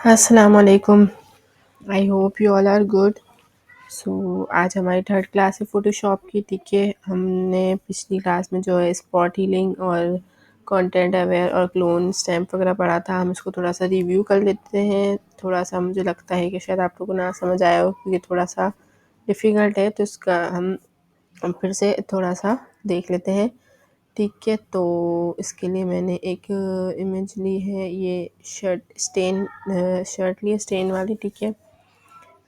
अस्सलाम वालेकुम। I hope you all are good. So आज हमारी थर्ड क्लास है फ़ोटोशॉप की। ठीक है, हमने पिछली क्लास में जो है स्पॉट हीलिंग और कंटेंट अवेयर और क्लोन स्टैम्प वगैरह पढ़ा था। हम इसको थोड़ा सा रिव्यू कर लेते हैं। थोड़ा सा मुझे लगता है कि शायद आप लोगों को ना समझ आया हो क्योंकि थोड़ा सा डिफ़िकल्ट है, तो इसका हम फिर से थोड़ा सा देख लेते हैं। ठीक है, तो इसके लिए मैंने एक इमेज ली है, ये शर्ट ली है स्टेन वाली। ठीक है,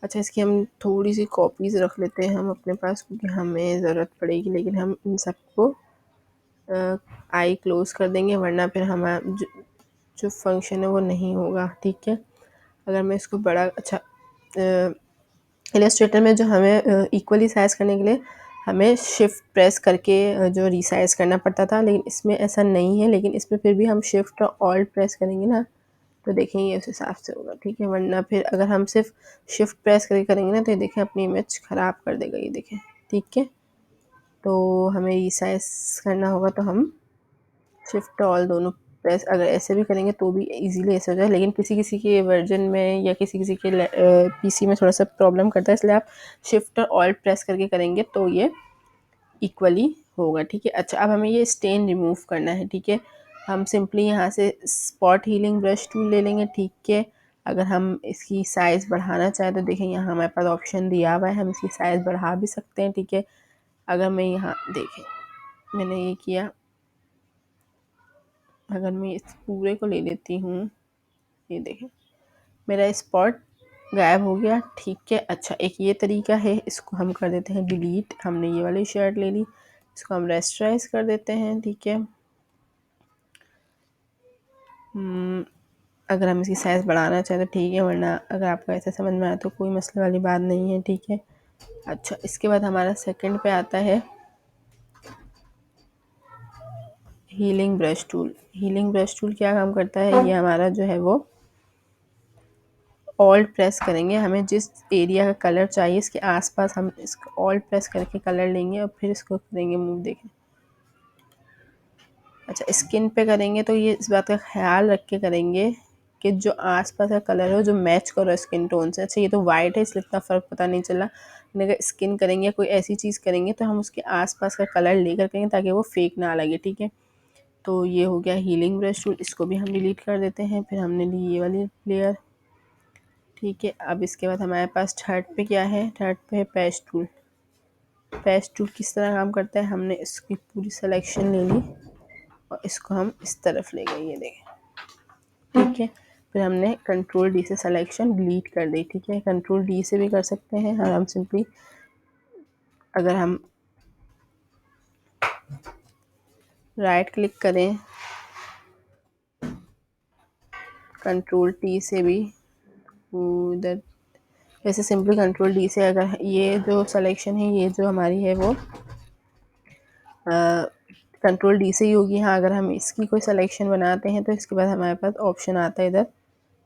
अच्छा इसकी हम थोड़ी सी कॉपीज़ रख लेते हैं हम अपने पास क्योंकि हमें ज़रूरत पड़ेगी, लेकिन हम इन सबको आई क्लोज़ कर देंगे वरना फिर हमारा जो फंक्शन है वो नहीं होगा। ठीक है, अगर मैं इसको बड़ा अच्छा इलस्ट्रेटर में जो हमें इक्वली साइज़ करने के लिए हमें शिफ्ट प्रेस करके जो रीसाइज़ करना पड़ता था, लेकिन इसमें ऐसा नहीं है। लेकिन इसमें फिर भी हम शिफ्ट और ऑल्ट प्रेस करेंगे ना, तो देखेंगे उस हिसाब से होगा। ठीक है, वरना फिर अगर हम सिर्फ शिफ्ट प्रेस करके करेंगे ना, तो ये देखें अपनी इमेज ख़राब कर देगा ये देखें। ठीक है, तो हमें रीसाइज़ करना होगा तो हम शिफ्ट ऑल दोनों प्रेस अगर ऐसे भी करेंगे तो भी इजीली ऐसे हो जाए, लेकिन किसी किसी के वर्जन में या किसी किसी के पीसी में थोड़ा सा प्रॉब्लम करता है, इसलिए आप शिफ्ट और ऑल्ट प्रेस करके करेंगे तो ये इक्वली होगा। ठीक है, अच्छा अब हमें ये स्टेन रिमूव करना है। ठीक है, हम सिंपली यहाँ से स्पॉट हीलिंग ब्रश टूल ले लेंगे। ठीक है, अगर हम इसकी साइज़ बढ़ाना चाहें तो देखें यहाँ हमारे पास ऑप्शन दिया हुआ है, हम इसकी साइज़ बढ़ा भी सकते हैं। ठीक है, अगर मैं यहाँ देखें मैंने ये किया, अगर मैं इस पूरे को ले लेती हूँ, ये देखें मेरा स्पॉट गायब हो गया। ठीक है, अच्छा एक ये तरीका है, इसको हम कर देते हैं डिलीट। हमने ये वाली शर्ट ले ली, इसको हम रेस्टराइज कर देते हैं। ठीक है, अगर हम इसकी साइज़ बढ़ाना चाहें तो ठीक है, वरना अगर आपको ऐसे समझ में आए तो कोई मसले वाली बात नहीं है। ठीक है, अच्छा इसके बाद हमारा सेकंड पे आता है healing brush tool. Healing brush tool क्या काम करता है, ये हमारा जो है वो ऑल्ट प्रेस करेंगे, हमें जिस एरिया का कलर चाहिए इसके आसपास हम इसको ऑल्ट प्रेस करके कलर लेंगे और फिर इसको करेंगे मूव। देखें, अच्छा स्किन पे करेंगे तो ये इस बात का ख्याल रख के करेंगे कि जो आसपास का कलर हो जो मैच करो स्किन टोन से। अच्छा ये तो वाइट है इसलिए इतना फ़र्क पता नहीं चला, लेकिन अगर स्किन करेंगे कोई ऐसी चीज़ करेंगे तो हम उसके आसपास का कलर लेकर करेंगे ताकि वो फेक ना लगे। ठीक है, तो ये हो गया हीलिंग ब्रश टूल, इसको भी हम डिलीट कर देते हैं। फिर हमने ली ये वाली लेयर। ठीक है, अब इसके बाद हमारे पास थर्ड पे क्या है, थर्ड पे है पैच टूल। पैच टूल किस तरह काम करता है, हमने इसकी पूरी सिलेक्शन ले ली और इसको हम इस तरफ ले गए, ये देखें। ठीक है, फिर हमने कंट्रोल डी से सिलेक्शन डिलीट कर दी। ठीक है, कंट्रोल डी से भी कर सकते हैं और हम सिंपली अगर हम राइट क्लिक करें कंट्रोल टी से भी उधर, वैसे सिंपली कंट्रोल डी से अगर ये जो सिलेक्शन है ये जो हमारी है वो कंट्रोल डी से ही होगी। हाँ, अगर हम इसकी कोई सिलेक्शन बनाते हैं तो इसके बाद हमारे पास ऑप्शन आता है इधर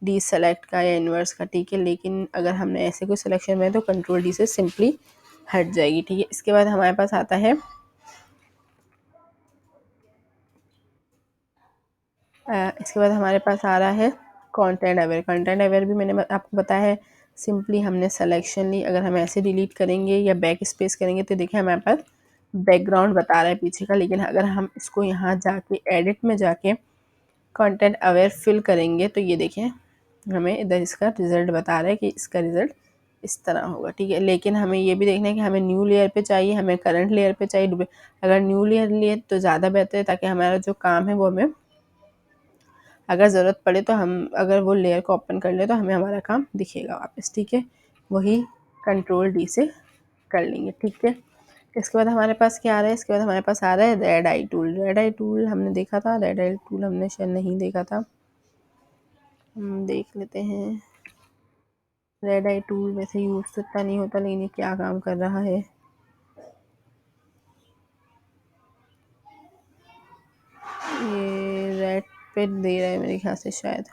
डी सेलेक्ट का या इन्वर्स का। ठीक है, लेकिन अगर हमने ऐसे कोई सिलेक्शन बनाए तो कंट्रोल डी से सिंपली हट जाएगी। ठीक है, इसके बाद हमारे पास आता है इसके बाद हमारे पास आ रहा है कंटेंट अवेयर। कंटेंट अवेयर भी मैंने आपको बताया है, सिंपली हमने सिलेक्शन ली, अगर हम ऐसे डिलीट करेंगे या बैक स्पेस करेंगे तो देखिए हमारे पास बैकग्राउंड बता रहा है पीछे का, लेकिन अगर हम इसको यहाँ जाके एडिट में जाके कंटेंट अवेयर फिल करेंगे तो ये देखें हमें इधर इसका रिज़ल्ट बता रहा है कि इसका रिज़ल्ट इस तरह होगा। ठीक है, लेकिन हमें ये भी देखना है कि हमें न्यू लेयर पे चाहिए, हमें करंट लेयर पे चाहिए। अगर न्यू लेयर लिए तो ज़्यादा बेहतर है ताकि हमारा जो काम है वो हमें अगर ज़रूरत पड़े तो हम अगर वो लेयर को ओपन कर ले तो हमें हमारा काम दिखेगा वापस। ठीक है, वही कंट्रोल डी से कर लेंगे। ठीक है, इसके बाद हमारे पास क्या आ रहा है, इसके बाद हमारे पास आ रहा है red I tool. Red I tool हमने देखा था, रेड आई टूल हमने शायद नहीं देखा था, हम देख लेते हैं। रेड आई टूल वैसे यूज़ तो इतना नहीं होता, लेकिन ये क्या काम कर रहा है, ये रेड पे दे रहा है मेरे ख्याल से शायद,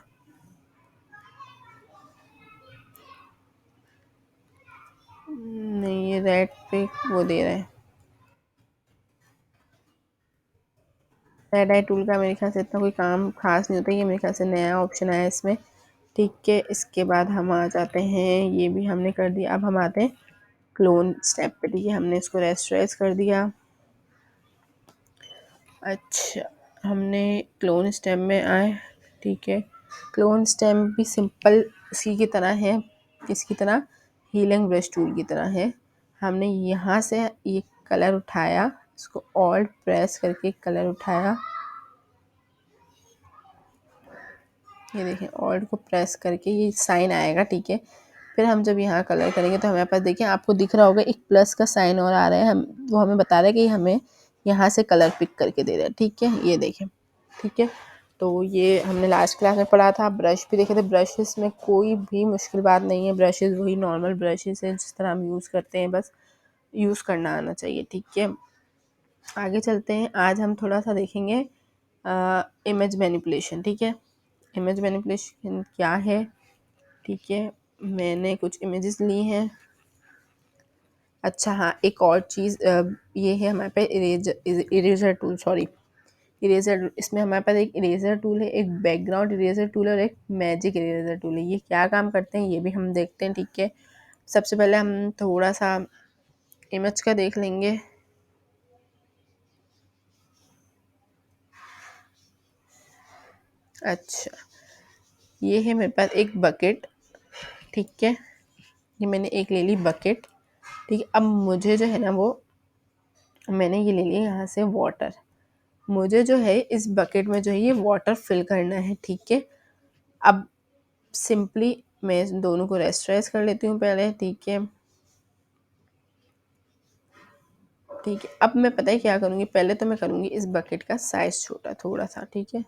नहीं ये रेड पे वो दे रहा है। रेड आई टूल का मेरे ख्याल से इतना कोई काम खास नहीं होता, ये मेरे ख्याल से नया ऑप्शन आया है इसमें ठीक है, इसके बाद हम आ जाते हैं, ये भी हमने कर दिया। अब हम आते हैं क्लोन स्टेप पे। ठीक है, हमने इसको रेस्टराइज कर दिया। अच्छा, हमने क्लोन स्टेम में आए। ठीक है, क्लोन स्टेम भी सिंपल इसी की तरह है, इसकी तरह हीलिंग ब्रश टूल की तरह है। हमने यहाँ से ये कलर उठाया, इसको ऑल्ट प्रेस करके कलर उठाया, ये देखें ऑल्ट को प्रेस करके ये साइन आएगा। ठीक है, फिर हम जब यहाँ कलर करेंगे तो हमारे पास देखिए आपको दिख रहा होगा एक प्लस का साइन और आ रहा है, हम वो हमें बता रहा है कि हमें यहाँ से कलर पिक करके दे रहा है। ठीक है, ये देखें। ठीक है, तो ये हमने लास्ट क्लास में पढ़ा था। ब्रश भी देखे थे, ब्रशेस में कोई भी मुश्किल बात नहीं है, ब्रशेस वही नॉर्मल ब्रशेस हैं जिस तरह हम यूज़ करते हैं, बस यूज़ करना आना चाहिए। ठीक है, आगे चलते हैं। आज हम थोड़ा सा देखेंगे इमेज मैनिपुलेशन। ठीक है, इमेज मैनिपुलेशन क्या है। ठीक है, मैंने कुछ इमेजेस ली हैं। अच्छा हाँ, एक और चीज़ ये है हमारे पास इरेजर टूल, सॉरी इरेजर। इसमें हमारे पास एक इरेजर टूल है, एक बैकग्राउंड इरेजर टूल है और एक मैजिक इरेजर टूल है। ये क्या काम करते हैं ये भी हम देखते हैं। ठीक है, सबसे पहले हम थोड़ा सा इमेज का देख लेंगे। अच्छा, ये है मेरे पास एक बकेट। ठीक है, ये मैंने एक ले ली बकेट। ठीक है, अब मुझे जो है ना वो मैंने ये ले लिया यहाँ से वाटर। मुझे जो है इस बकेट में जो है ये वाटर फिल करना है। ठीक है, अब सिंपली मैं दोनों को रेस्टराइज कर लेती हूँ पहले। ठीक है, ठीक है, अब मैं पता है क्या करूँगी, पहले तो मैं करूँगी इस बकेट का साइज़ छोटा थोड़ा सा। ठीक है,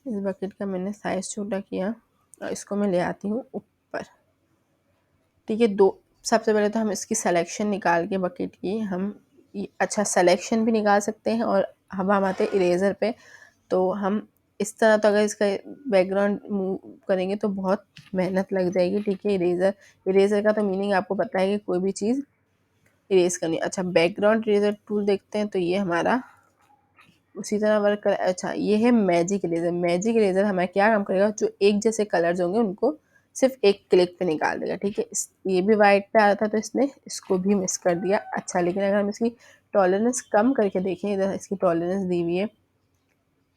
इस बकेट का मैंने साइज़ छोटा किया और इसको मैं ले आती हूँ ऊपर। ठीक है, दो सबसे पहले तो हम इसकी सिलेक्शन निकाल के बकेट की हम अच्छा सिलेक्शन भी निकाल सकते हैं। और अब हम आते हैं इरेज़र पे। तो हम इस तरह तो अगर इसका बैकग्राउंड मूव करेंगे तो बहुत मेहनत लग जाएगी। ठीक है, इरेज़र का तो मीनिंग आपको पता है कि कोई भी चीज़ इरेज करनी। अच्छा, बैकग्राउंड इरेजर टूल देखते हैं तो ये हमारा उसी तरह वर्क कर। अच्छा, ये है मैजिक इरेजर। मैजिक इरेजर हमें क्या काम करेगा, जो एक जैसे कलर्स होंगे उनको सिर्फ एक क्लिक पे निकाल देगा। ठीक है, ये भी वाइट पे आ रहा था तो इसने इसको भी मिस कर दिया। अच्छा, लेकिन अगर हम इसकी टॉलरेंस कम करके देखें, इधर इसकी टॉलरेंस दी हुई है,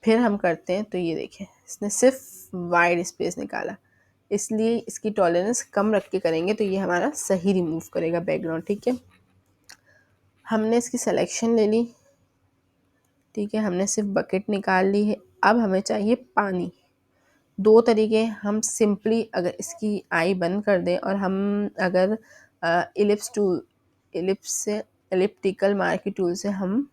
फिर हम करते हैं तो ये देखें इसने सिर्फ वाइड स्पेस निकाला। इसलिए इसकी टॉलरेंस कम रख के करेंगे तो ये हमारा सही रिमूव करेगा बैकग्राउंड। ठीक है, हमने इसकी सिलेक्शन ले ली। ठीक है, हमने सिर्फ बकेट निकाल ली है। अब हमें चाहिए पानी। दो तरीके, हम सिंपली अगर इसकी आई बंद कर दें और हम अगर इलिप्स टूल इलिप्स से एलिप्टिकल मार्की टूल से हम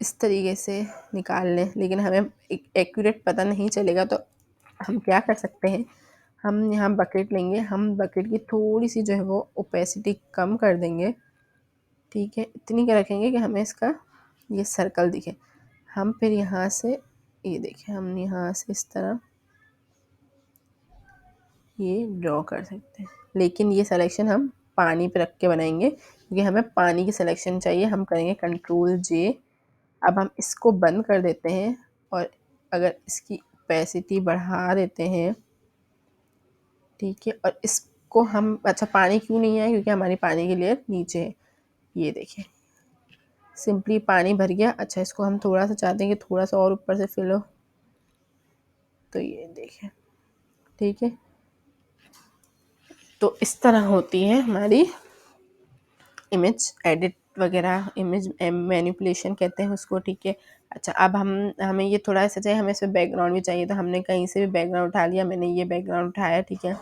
इस तरीके से निकाल लें, लेकिन हमें एक्यूरेट पता नहीं चलेगा, तो हम क्या कर सकते हैं, हम यहाँ बकेट लेंगे, हम बकेट की थोड़ी सी जो है वो ओपेसिटी कम कर देंगे। ठीक है, इतनी क्या रखेंगे कि हमें इसका ये सर्कल दिखे। हम फिर यहाँ से ये देखें, हम यहाँ से इस तरह ये ड्रॉ कर सकते हैं, लेकिन ये सिलेक्शन हम पानी पे रख के बनाएंगे क्योंकि हमें पानी की सिलेक्शन चाहिए। हम करेंगे कंट्रोल जे। अब हम इसको बंद कर देते हैं और अगर इसकी ओपेसिटी बढ़ा देते हैं। ठीक है, और इसको हम अच्छा पानी क्यों नहीं है, क्योंकि हमारी पानी की लेयर नीचे है। ये देखें सिंपली पानी भर गया। अच्छा, इसको हम थोड़ा सा चाहते हैं कि थोड़ा सा और ऊपर से फिल हो, तो ये देखें। ठीक है, तो इस तरह होती है हमारी इमेज एडिट वगैरह, इमेज मैनिपुलेशन कहते हैं उसको। ठीक है, अच्छा अब हमें ये थोड़ा ऐसा चाहिए, हमें इसमें बैकग्राउंड भी चाहिए, तो हमने कहीं से भी बैकग्राउंड उठा लिया। मैंने ये बैकग्राउंड उठाया। ठीक है,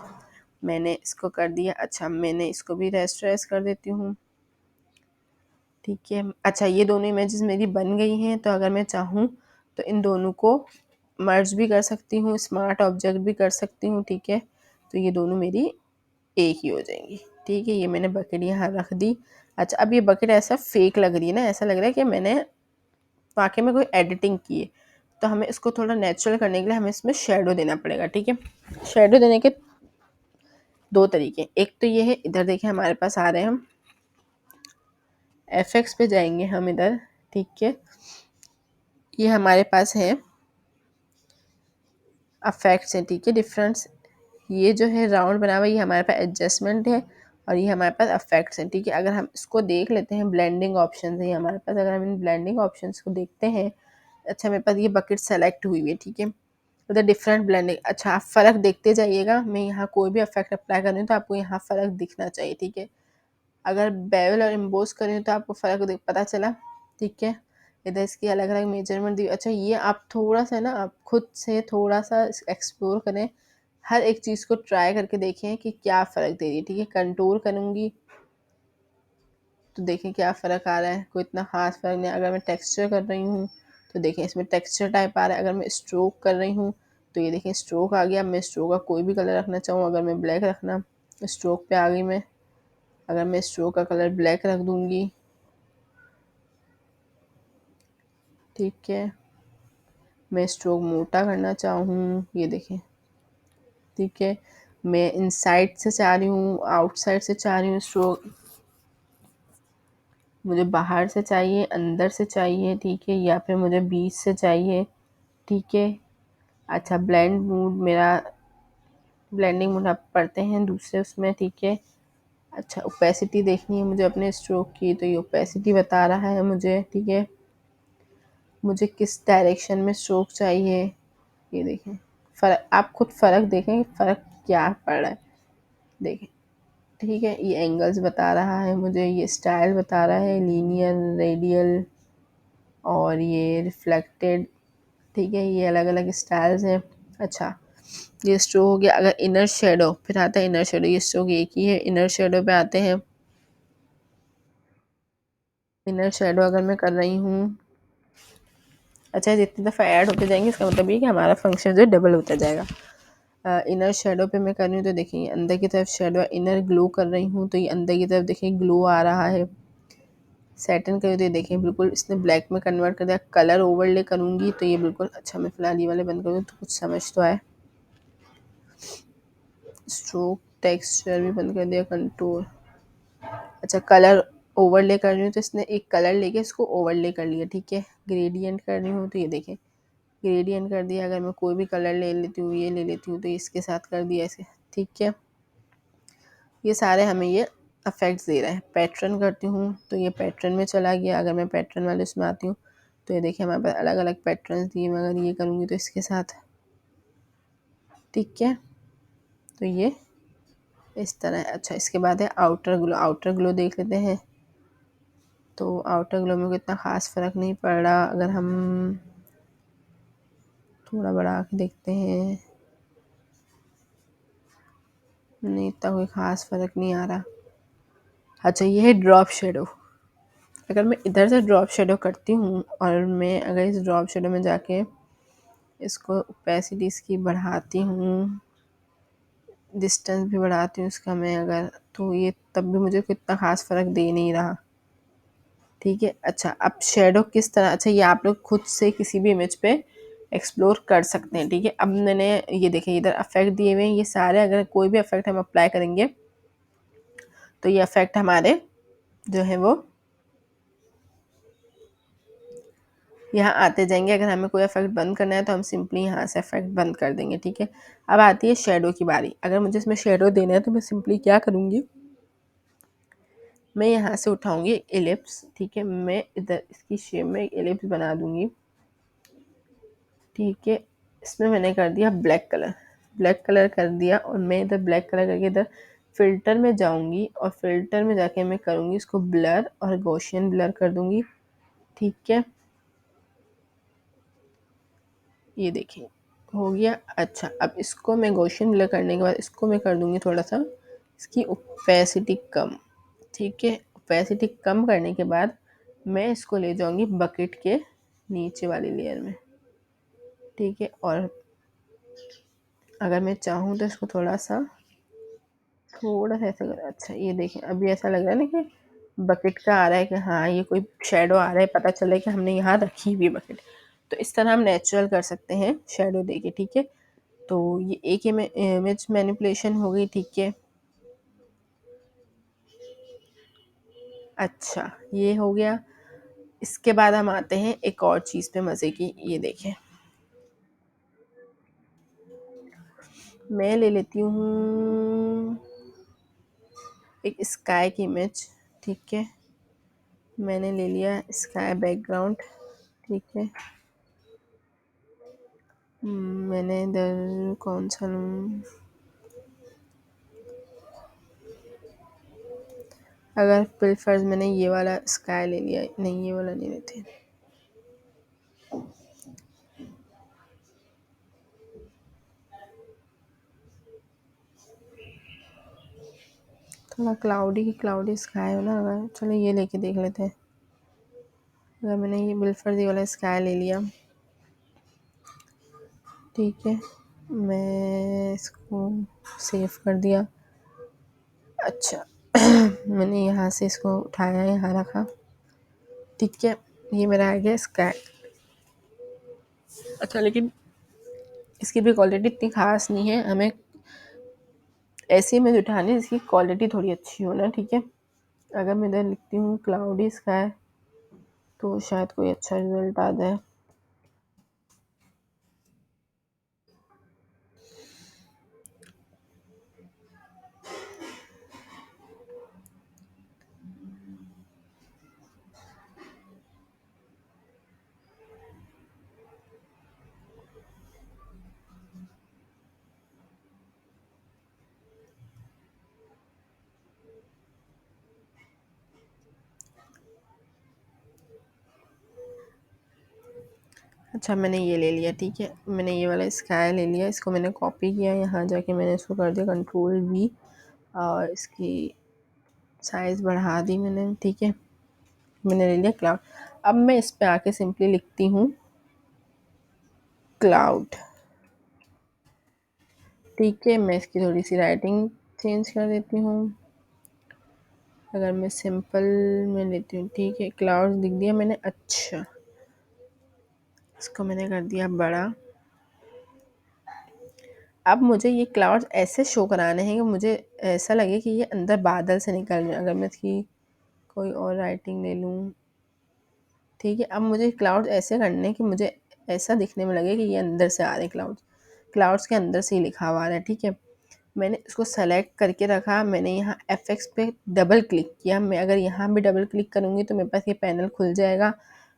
मैंने इसको कर दिया। अच्छा, मैंने इसको भी रेस्टराइज कर देती हूँ। ठीक है, अच्छा ये दोनों इमेजेस मेरी बन गई हैं, तो अगर मैं चाहूँ तो इन दोनों को मर्ज भी कर सकती हूँ, स्मार्ट ऑब्जेक्ट भी कर सकती हूँ। ठीक है, तो ये दोनों मेरी एक ही हो जाएंगी। ठीक है, ये मैंने बकेट यहाँ रख दी। अच्छा, अब ये बकेट ऐसा फेक लग रही है ना, ऐसा लग रहा है कि मैंने वाकई में कोई एडिटिंग की है, तो हमें इसको थोड़ा नेचुरल करने के लिए हमें इसमें शेडो देना पड़ेगा। ठीक है, शेडो देने के दो तरीके, एक तो ये है, इधर देखिए हमारे पास आ रहे हैं, हम एफएक्स पे जाएंगे हम इधर। ठीक है, ये हमारे पास है अफेक्ट्स हैं, ठीक है, डिफरेंस। ये जो है राउंड बना हुआ, ये हमारे पास एडजस्टमेंट है और ये हमारे पास अफेक्ट्स हैं, ठीक है। अगर हम इसको देख लेते हैं, ब्लेंडिंग ऑप्शन है हमारे पास, अगर हम इन ब्लेंडिंग ऑप्शंस को देखते हैं, अच्छा मेरे पास ये बकेट सेलेक्ट हुई हुई है, ठीक है, द डिफरेंट ब्लेंडिंग। अच्छा आप फ़र्क देखते जाइएगा, मैं यहाँ कोई भी इफेक्ट अप्लाई कर रही हूँ तो आपको यहाँ फ़र्क दिखना चाहिए, ठीक है। अगर बेवल और एम्बोस कर रही हूँ तो आपको फ़र्क पता चला, ठीक है। इधर इसकी अलग अलग मेजरमेंट दी। अच्छा ये आप थोड़ा सा ना, आप खुद से थोड़ा सा एक्सप्लोर करें, हर एक चीज़ को ट्राई करके देखें कि क्या फ़र्क दे रही है, ठीक है। कंटूर करूँगी तो देखें क्या फ़र्क आ रहा है, कोई इतना ख़ास फ़र्क नहीं। अगर मैं टेक्सचर कर रही हूँ तो देखें इसमें टेक्सचर टाइप आ रहा है। अगर मैं स्ट्रोक कर रही हूँ तो ये देखें स्ट्रोक आ गया। मैं स्ट्रोक का कोई भी कलर रखना चाहूँ, अगर मैं ब्लैक रखना, स्ट्रोक पे आ गई मैं। अगर मैं स्ट्रोक का कलर ब्लैक रख दूँगी, ठीक है, मैं स्ट्रोक मोटा करना चाहूँ, ये देखें, ठीक है। मैं इनसाइड से चाह रही हूँ, आउटसाइड से चाह रही हूँ स्ट्रोक, मुझे बाहर से चाहिए, अंदर से चाहिए, ठीक है, या फिर मुझे बीच से चाहिए, ठीक है। अच्छा ब्लेंड मूड, मेरा ब्लेंडिंग मूड आप पढ़ते हैं दूसरे उसमें, ठीक है। अच्छा ओपेसिटी देखनी है मुझे अपने स्ट्रोक की, तो ये ओपेसिटी बता रहा है मुझे, ठीक है। मुझे किस डायरेक्शन में स्ट्रोक चाहिए, ये देखें फ़र्क, आप खुद फ़र्क देखें फ़र्क क्या पड़ रहा है, देखें, ठीक है। ये एंगल्स बता रहा है मुझे, ये स्टाइल बता रहा है, लीनियर, रेडियल और ये रिफ्लेक्टेड, ठीक है, ये अलग अलग स्टाइल्स हैं। अच्छा ये स्ट्रोक हो गया। अगर इनर शेडो, फिर आता है इनर शेडो, ये स्ट्रोक एक ही है। इनर शेडो पे आते हैं। इनर शेडो अगर मैं कर रही हूँ, अच्छा जितनी दफ़ा ऐड होते जाएंगे इसका मतलब ये कि हमारा फंक्शन जो डबल होता जाएगा। इनर शेडो पे मैं कर रही हूँ तो देखिए अंदर की तरफ शेडो, इनर ग्लो कर रही हूँ तो ये अंदर की तरफ देखिए ग्लो आ रहा है। सेटन करूँ तो ये देखिए बिल्कुल इसने ब्लैक में कन्वर्ट कर दिया। कलर ओवरले करूँगी तो ये बिल्कुल, अच्छा मैं फिलहाल ये वाले बंद करूँ तो कुछ समझ तो आए। स्ट्रोक टेक्सचर भी बंद कर दिया, कंटूर। अच्छा कलर ओवरले कर रही हूँ तो इसने एक कलर लेके इसको ओवरले कर लिया, ठीक है। ग्रेडियंट कर रही हूँ तो ये देखें ग्रेडियंट कर दिया। अगर मैं कोई भी कलर ले लेती हूँ, ये ले लेती हूँ तो इसके साथ कर दिया इसे, ठीक है। ये सारे हमें ये अफेक्ट्स दे रहे हैं। पैटर्न करती हूँ तो ये पैटर्न में चला गया। अगर मैं पैटर्न वाले उसमें आती हूँ तो ये देखिए हमारे पास अलग अलग पैटर्न दिए। मैं अगर ये करूँगी तो इसके साथ, ठीक है, तो ये इस तरह है। अच्छा इसके बाद है आउटर ग्लो। आउटर ग्लो देख लेते हैं तो आउटर ग्लो में इतना ख़ास फ़र्क नहीं पड़ रहा। अगर हम थोड़ा बढ़ा के देखते हैं, नहीं इतना कोई ख़ास फ़र्क नहीं आ रहा। अच्छा ये है ड्रॉप शेडो। अगर मैं इधर से ड्रॉप शेडो करती हूँ और मैं अगर इस ड्रॉप शेडो में जाके इसको ओपेसिटी इसकी बढ़ाती हूँ, डिस्टेंस भी बढ़ाती हूँ इसका मैं अगर, तो ये तब भी मुझे इतना ख़ास फ़र्क दे नहीं रहा, ठीक है। अच्छा अब शेडो किस तरह, अच्छा ये आप लोग खुद से किसी भी इमेज पे एक्सप्लोर कर सकते हैं, ठीक है। अब मैंने ये देखे इधर अफेक्ट दिए हुए हैं, ये सारे अगर कोई भी अफेक्ट हम अप्लाई करेंगे तो ये अफेक्ट हमारे जो है वो यहाँ आते जाएंगे। अगर हमें कोई इफेक्ट बंद करना है तो हम सिंपली यहाँ से इफेक्ट बंद कर देंगे, ठीक है। अब आती है शेडो की बारी। अगर मुझे इसमें शेडो देना है तो मैं सिंपली क्या करूँगी, मैं यहाँ से उठाऊँगी एलिप्स, ठीक है। मैं इधर इसकी शेप में एलिप्स बना दूँगी, ठीक है। इसमें मैंने कर दिया ब्लैक कलर, ब्लैक कलर कर दिया और मैं इधर ब्लैक कलर करके इधर फ़िल्टर में जाऊँगी और फ़िल्टर में जाके मैं करूँगी इसको ब्लर और गॉसियन ब्लर कर दूँगी, ठीक है। ये देखिए हो गया। अच्छा अब इसको मैं गॉसियन ब्लर करने के बाद इसको मैं कर दूँगी थोड़ा सा इसकी ओपेसिटी कम, ठीक है। ओपेसिटी कम करने के बाद मैं इसको ले जाऊँगी बकेट के नीचे वाली लेयर में, ठीक है। और अगर मैं चाहूँ तो इसको थोड़ा सा ऐसा कर, अच्छा ये देखें अभी ऐसा लग रहा है ना कि बकेट का आ रहा है कि हाँ ये कोई शेडो आ रहा है, पता चले कि हमने यहाँ रखी हुई बकेट। तो इस तरह हम नेचुरल कर सकते हैं शेडो देके, ठीक है। तो ये एक इमेज मैनिपुलेशन हो गई, ठीक है। अच्छा ये हो गया। इसके बाद हम आते हैं एक और चीज़ पे मज़े की, ये देखें मैं ले लेती हूँ एक स्काई की इमेज, ठीक है। मैंने ले लिया स्काई बैकग्राउंड, ठीक है। मैंने इधर कौन सा लूँ, अगर प्रिफर्स मैंने ये वाला स्काई ले लिया, नहीं ये वाला नहीं लेते। थोड़ा क्लाउडी स्काई हो ना, अगर चलो ये लेके देख लेते हैं। अगर मैंने ये बिल्फर्स ये वाला स्काई ले लिया, ठीक है, मैं इसको सेव कर दिया। अच्छा मैंने यहाँ से इसको उठाया, यहाँ रखा, ठीक है। ये मेरा आ गया स्काई। अच्छा लेकिन इसकी भी क्वालिटी इतनी ख़ास नहीं है, हमें ऐसी इमेज उठानी है जिसकी क्वालिटी थोड़ी अच्छी हो ना, ठीक है। अगर मैं इधर लिखती हूँ क्लाउडी स्काई तो शायद कोई अच्छा रिजल्ट आ जाए। अच्छा मैंने ये ले लिया, ठीक है। मैंने ये वाला स्काई ले लिया, इसको मैंने कॉपी किया, यहाँ जाके मैंने इसको कर दिया Ctrl+V और इसकी साइज़ बढ़ा दी मैंने, ठीक है। मैंने ले लिया क्लाउड। अब मैं इस पे आके सिंपली लिखती हूँ क्लाउड, ठीक है। मैं इसकी थोड़ी सी राइटिंग चेंज कर देती हूँ। अगर मैं सिंपल में लेती हूँ, ठीक है, क्लाउड लिख दिया मैंने। अच्छा इसको मैंने कर दिया बड़ा। अब मुझे ये क्लाउड्स ऐसे शो कराने हैं कि मुझे ऐसा लगे कि ये अंदर बादल से निकल रहे हैं। अगर मैं इसकी कोई और राइटिंग ले लूँ, ठीक है। अब मुझे क्लाउड्स ऐसे करने हैं कि मुझे ऐसा दिखने में लगे कि ये अंदर से आ रहे हैं, क्लाउड्स के अंदर से ही लिखा हुआ आ रहा है, ठीक है। मैंने इसको सेलेक्ट करके रखा, मैंने यहाँ FX पे डबल क्लिक किया। मैं अगर यहाँ भी डबल क्लिक करूँगी तो मेरे पास ये पैनल खुल जाएगा।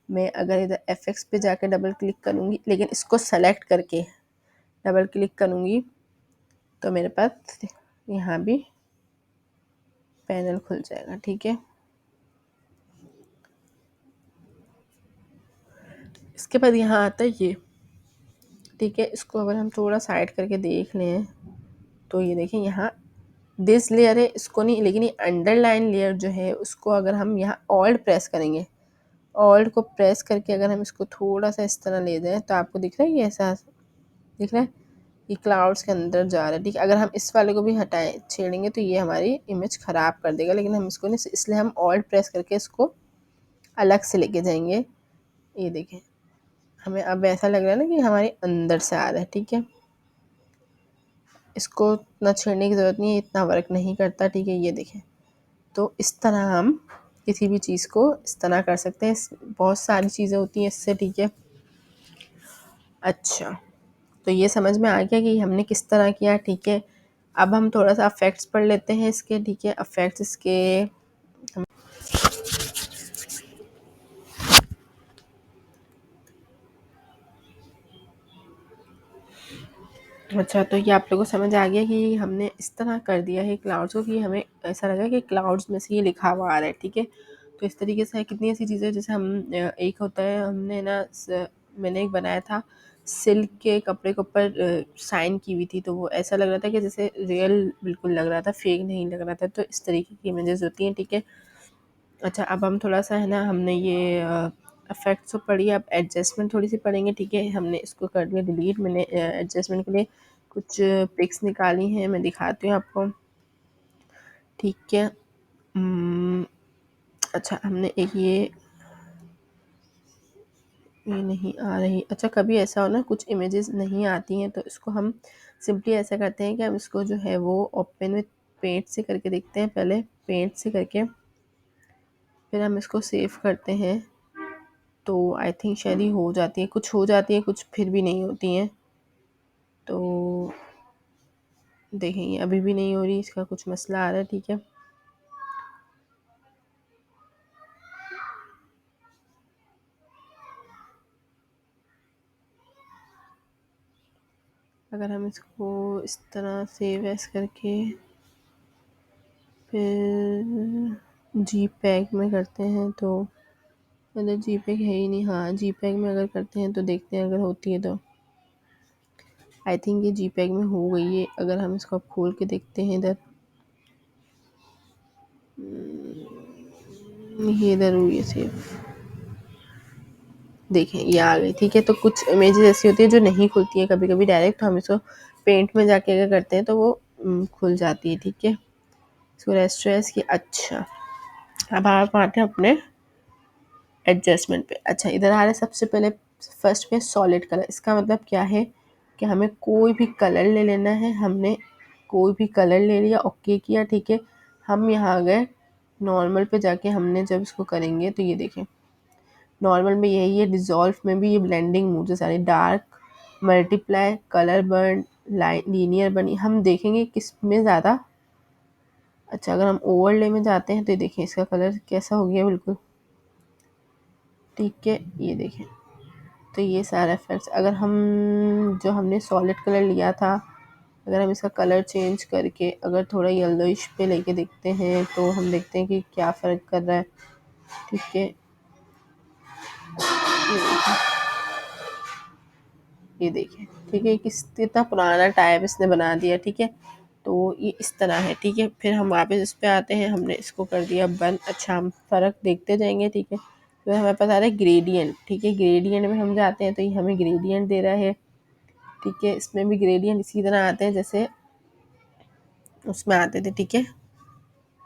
मैं अगर इधर FX पे जाकर डबल क्लिक करूँगी, लेकिन इसको सेलेक्ट करके डबल क्लिक करूँगी तो मेरे पास यहाँ भी पैनल खुल जाएगा, ठीक है। इसके बाद यहाँ आता है ये, ठीक है। इसको अगर हम थोड़ा साइड करके देख लें तो ये देखें यहाँ दिस लेयर है, इसको नहीं, लेकिन ये अंडरलाइन लेयर जो है उसको अगर हम यहाँ ऑल्ट प्रेस करेंगे, ऑल्ट को प्रेस करके अगर हम इसको थोड़ा सा इस तरह ले जाएं तो आपको दिख रहा है ये ऐसा दिख रहा है, ये क्लाउड्स के अंदर जा रहा है, ठीक है। अगर हम इस वाले को भी हटाएं छेड़ेंगे तो ये हमारी इमेज ख़राब कर देगा, लेकिन हम इसको नहीं, इसलिए हम ऑल्ट प्रेस करके इसको अलग से लेके जाएंगे। ये देखें हमें अब ऐसा लग रहा है ना कि हमारे अंदर से आ रहा है, ठीक है। इसको इतना छेड़ने की ज़रूरत नहीं है, इतना वर्क नहीं करता, ठीक है। ये देखें, तो इस तरह हम किसी भी चीज़ को इस तरह कर सकते हैं। बहुत सारी चीज़ें होती हैं इससे, ठीक है। अच्छा तो ये समझ में आ गया कि हमने किस तरह किया, ठीक है। अब हम थोड़ा सा अफेक्ट्स पढ़ लेते हैं इसके, ठीक है। अफेक्ट्स इसके, अच्छा तो ये आप लोगों को समझ आ गया कि हमने इस तरह कर दिया है क्लाउड्स को कि हमें ऐसा लगा कि क्लाउड्स में से ये लिखा हुआ आ रहा है, ठीक है। तो इस तरीके से कितनी ऐसी चीज़ें, जैसे हम एक होता है, हमने ना मैंने एक बनाया था सिल्क के कपड़े के ऊपर साइन की हुई थी, तो वो ऐसा लग रहा था कि जैसे रियल बिल्कुल लग रहा था, फेक नहीं लग रहा था। तो इस तरीके की इमेजेस होती हैं, ठीक है। अच्छा अब हम थोड़ा सा है ना, हमने ये इफेक्ट्स तो पढ़ी, अब एडजस्टमेंट थोड़ी सी पढ़ेंगे, ठीक है। हमने इसको कर दिया डिलीट। मैंने एडजस्टमेंट के लिए कुछ पिक्स निकाली हैं, मैं दिखाती हूँ आपको, ठीक है। अच्छा हमने एक ये नहीं आ रही। अच्छा कभी ऐसा हो ना कुछ इमेजेस नहीं आती हैं तो इसको हम सिंपली ऐसा करते हैं कि हम इसको जो है वो ओपन विथ पेंट से करके देखते हैं, पहले पेंट से करके फिर हम इसको सेव करते हैं। तो आई थिंक शायद ही हो जाती है, कुछ हो जाती है, कुछ फिर भी नहीं होती हैं। तो देखें ये अभी भी नहीं हो रही, इसका कुछ मसला आ रहा है, ठीक है। अगर हम इसको इस तरह से वैस करके फिर जी पैक में करते हैं तो मतलब जी पैक है ही नहीं, हाँ जी पैक में अगर करते हैं तो देखते हैं अगर होती है तो। आई थिंक ये जी पैक में हो गई है। अगर हम इसको खोल के देखते हैं इधर, ये इधर हुई है सेव, देखें ये आ गई, ठीक है। तो कुछ इमेजेस ऐसी होती है जो नहीं खुलती है कभी कभी डायरेक्ट, तो हम इसको पेंट में जाके अगर करते हैं तो वो खुल जाती है, ठीक है। इसको रेस्ट्रेस की। अच्छा, अब आप आते हैं अपने एडजस्टमेंट पे। अच्छा, इधर आ रहा है सबसे पहले फर्स्ट पे सॉलिड कलर। इसका मतलब क्या है कि हमें कोई भी कलर ले लेना है। हमने कोई भी कलर ले लिया, ओके किया, ठीक है। हम यहाँ आ गए नॉर्मल पे जाके, हमने जब इसको करेंगे तो ये देखें नॉर्मल में यही है, डिज़ोल्व में भी ये ब्लेंडिंग मूव सारी dark, multiply, colour burn, line, linear बनी, हम देखेंगे किस में ज़्यादा। अच्छा, अगर हम ओवरले में जाते हैं तो ये देखें इसका कलर कैसा हो गया बिल्कुल, ठीक है। ये देखें, तो ये सारा इफेक्ट्स अगर हम जो हमने सॉलिड कलर लिया था, अगर हम इसका कलर चेंज करके अगर थोड़ा येलोइश पे लेके देखते हैं तो हम देखते हैं कि क्या फ़र्क कर रहा है, ठीक है। ये देखिए, ठीक है, कितना पुराना टाइप इसने बना दिया, ठीक है। तो ये इस तरह है, ठीक है। फिर हम वापस इस पे आते हैं, हमने इसको कर दिया बंद। अच्छा, हम फ़र्क देखते जाएंगे, ठीक है। फिर हमारे पास आ रहा है ग्रेडियंट, ठीक है। ग्रेडियंट में हम जाते हैं तो ये हमें ग्रेडियंट दे रहा है, ठीक है। इसमें भी ग्रेडियंट इसी तरह आते हैं जैसे उसमें आते थे, ठीक है।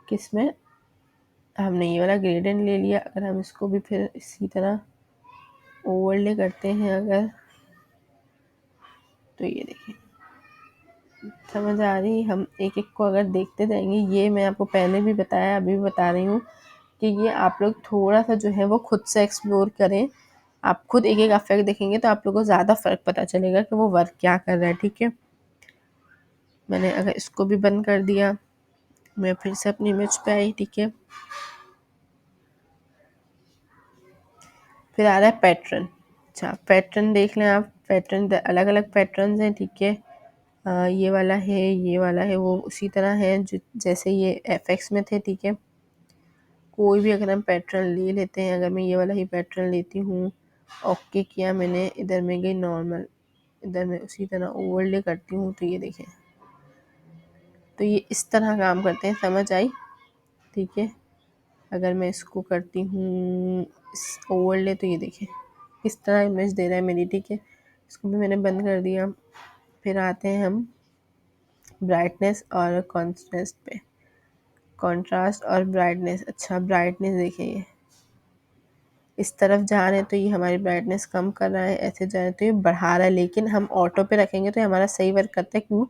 किसमें हमने ये वाला ग्रेडियंट ले लिया। अगर हम इसको भी फिर इसी तरह ओवरले करते हैं अगर, तो ये देखिए समझ आ रही। हम एक एक को अगर देखते जाएंगे, ये मैं आपको पहले भी बताया, अभी भी बता रही हूँ कि ये आप लोग थोड़ा सा जो है वो खुद से एक्सप्लोर करें। आप खुद एक एक इफेक्ट देखेंगे तो आप लोगों को ज़्यादा फ़र्क पता चलेगा कि वो वर्क क्या कर रहा है, ठीक है। मैंने अगर इसको भी बंद कर दिया, मैं फिर से अपनी इमेज पे आई, ठीक है। फिर आ रहा है पैटर्न। अच्छा, पैटर्न देख लें आप, पैटर्न अलग अलग पैटर्न हैं, ठीक है। ये वाला है, ये वाला है, वो उसी तरह है जो जैसे ये एफएक्स में थे, ठीक है। कोई भी अगर हम पैटर्न ले लेते हैं, अगर मैं ये वाला ही पैटर्न लेती हूँ, ओके किया मैंने, इधर में गई नॉर्मल, इधर मैं उसी तरह ओवरले करती हूँ, तो ये देखें, तो ये इस तरह काम करते हैं, समझ आई, ठीक है। अगर मैं इसको करती हूँ इस ओवरले तो ये देखें किस तरह इमेज दे रहा है मेरी, ठीक है। इसको भी मैंने बंद कर दिया। फिर आते हैं हम ब्राइटनेस और कॉन्ट्रास्ट पे, कॉन्ट्रास्ट और ब्राइटनेस। अच्छा, ब्राइटनेस देखिए इस तरफ जा रहे हैं तो ये हमारी ब्राइटनेस कम कर रहा है, ऐसे जा रहे हैं तो ये बढ़ा रहा है, लेकिन हम ऑटो पे रखेंगे तो हमारा सही वर्क करता है। क्यों?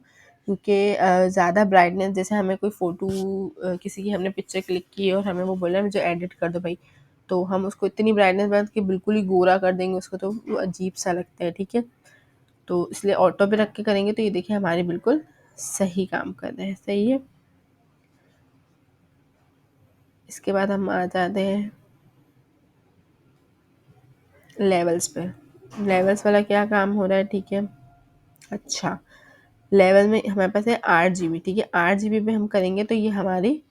क्योंकि ज़्यादा ब्राइटनेस, जैसे हमें कोई फ़ोटो किसी की हमने पिक्चर क्लिक की और हमें वो बोला मुझे एडिट कर दो भाई, तो हम उसको इतनी ब्राइटनेस बढ़ा के बिल्कुल ही गोरा कर देंगे उसको, तो वो अजीब सा लगता है, ठीक है। तो इसलिए ऑटो पे रख के करेंगे तो ये देखिए हमारे बिल्कुल सही काम कर रहे हैं, सही है। इसके बाद हम आ जाते हैं लेवल्स पे। लेवल्स वाला क्या काम हो रहा है, ठीक है। अच्छा, लेवल में हमारे पास है 8 GB, ठीक है। 8 GB पे हम करेंगे तो ये हमारी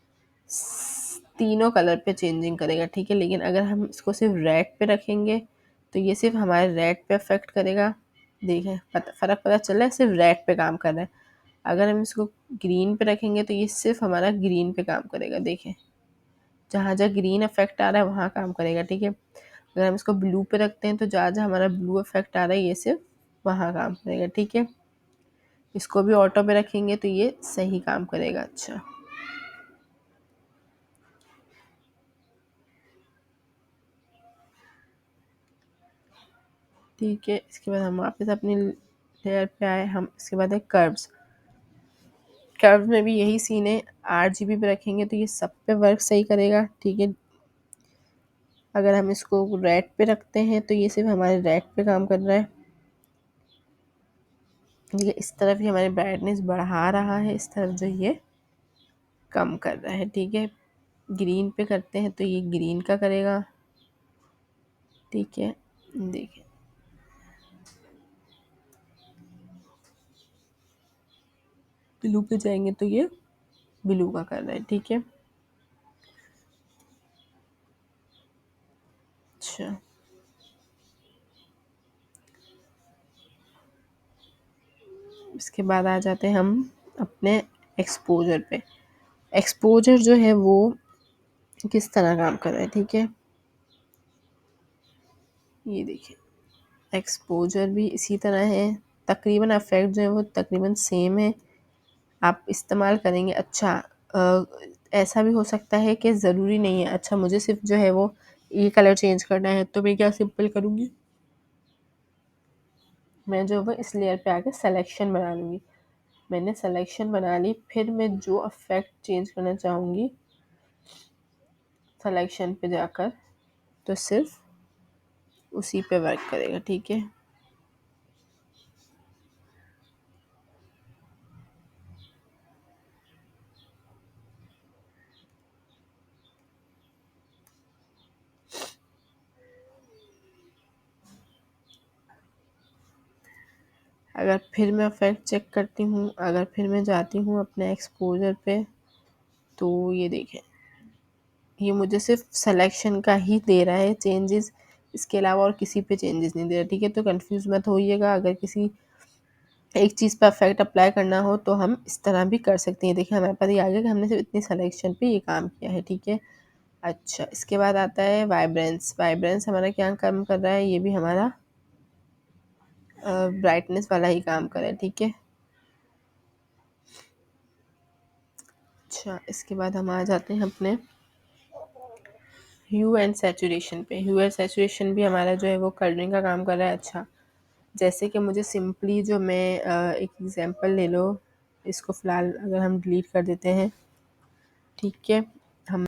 तीनों कलर पे चेंजिंग करेगा, ठीक है। लेकिन अगर हम इसको सिर्फ रेड पे रखेंगे तो ये सिर्फ हमारे रेड पे अफेक्ट करेगा, देखें फ़र्क पता चल रहा है, सिर्फ रेड पे काम कर रहा है। अगर हम इसको ग्रीन पे रखेंगे तो ये सिर्फ हमारा ग्रीन पे काम करेगा, देखें जहाँ जहाँ ग्रीन इफेक्ट आ रहा है वहाँ काम करेगा, ठीक है। अगर हम इसको ब्लू पे रखते हैं तो जहाँ जहाँ हमारा ब्लू इफेक्ट आ रहा है ये सिर्फ वहाँ काम करेगा, ठीक है। इसको भी ऑटो पे रखेंगे तो ये सही काम करेगा। अच्छा, ठीक है। इसके बाद हम वापस अपनी लेयर पे आए, हम इसके बाद है कर्व्स। कर्व में भी यही सीन है, 8 GB पे रखेंगे तो ये सब पे वर्क सही करेगा, ठीक है। अगर हम इसको रेड पे रखते हैं तो ये सिर्फ हमारे रेड पे काम कर रहा है। ये इस तरफ ही हमारी ब्राइटनेस बढ़ा रहा है, इस तरफ जो ये कम कर रहा है। ठीक है, ग्रीन पे करते हैं तो ये ग्रीन का करेगा। ठीक है, देखिए ब्लू पे जाएंगे तो ये ब्लू का कर रहा है। ठीक है, अच्छा इसके बाद आ जाते हैं हम अपने एक्सपोजर पे। एक्सपोजर जो है वो किस तरह काम कर रहा है। ठीक है, ये देखिए एक्सपोजर भी इसी तरह है, तकरीबन इफेक्ट जो है वो तकरीबन सेम है, आप इस्तेमाल करेंगे। अच्छा ऐसा भी हो सकता है कि ज़रूरी नहीं है, अच्छा मुझे सिर्फ जो है वो ये कलर चेंज करना है तो मैं क्या सिंपल करूँगी, मैं जो वो इस लेयर पे आके सिलेक्शन बना लूँगी। मैंने सिलेक्शन बना ली, फिर मैं जो इफेक्ट चेंज करना चाहूँगी सिलेक्शन पे जाकर तो सिर्फ उसी पे वर्क करेगा। ठीक है, अगर फिर मैं इफेक्ट चेक करती हूँ, अगर फिर मैं जाती हूँ अपने एक्सपोजर पे तो ये देखें ये मुझे सिर्फ सिलेक्शन का ही दे रहा है चेंजेस, इसके अलावा और किसी पे चेंजेस नहीं दे रहा। ठीक है, तो कंफ्यूज मत होइएगा, अगर किसी एक चीज़ पे इफेक्ट अप्लाई करना हो तो हम इस तरह भी कर सकते हैं। देखिए हमारे पास ये आ गया कि हमने सिर्फ इतनी सिलेक्शन पे ये काम किया है। ठीक है, अच्छा इसके बाद आता है वाइब्रेंस। वाइब्रेंस हमारा क्या काम कर रहा है, ये भी हमारा ब्राइटनेस वाला ही काम कर रहा है। ठीक है, अच्छा इसके बाद हम आ जाते हैं अपने ह्यू एंड सैचुरेशन पे। ह्यू एंड सैचुरेशन भी हमारा जो है वो कलरिंग का काम कर रहा है। अच्छा जैसे कि मुझे सिंपली जो मैं एक एग्जांपल ले लो, इसको फ़िलहाल अगर हम डिलीट कर देते हैं। ठीक है, हम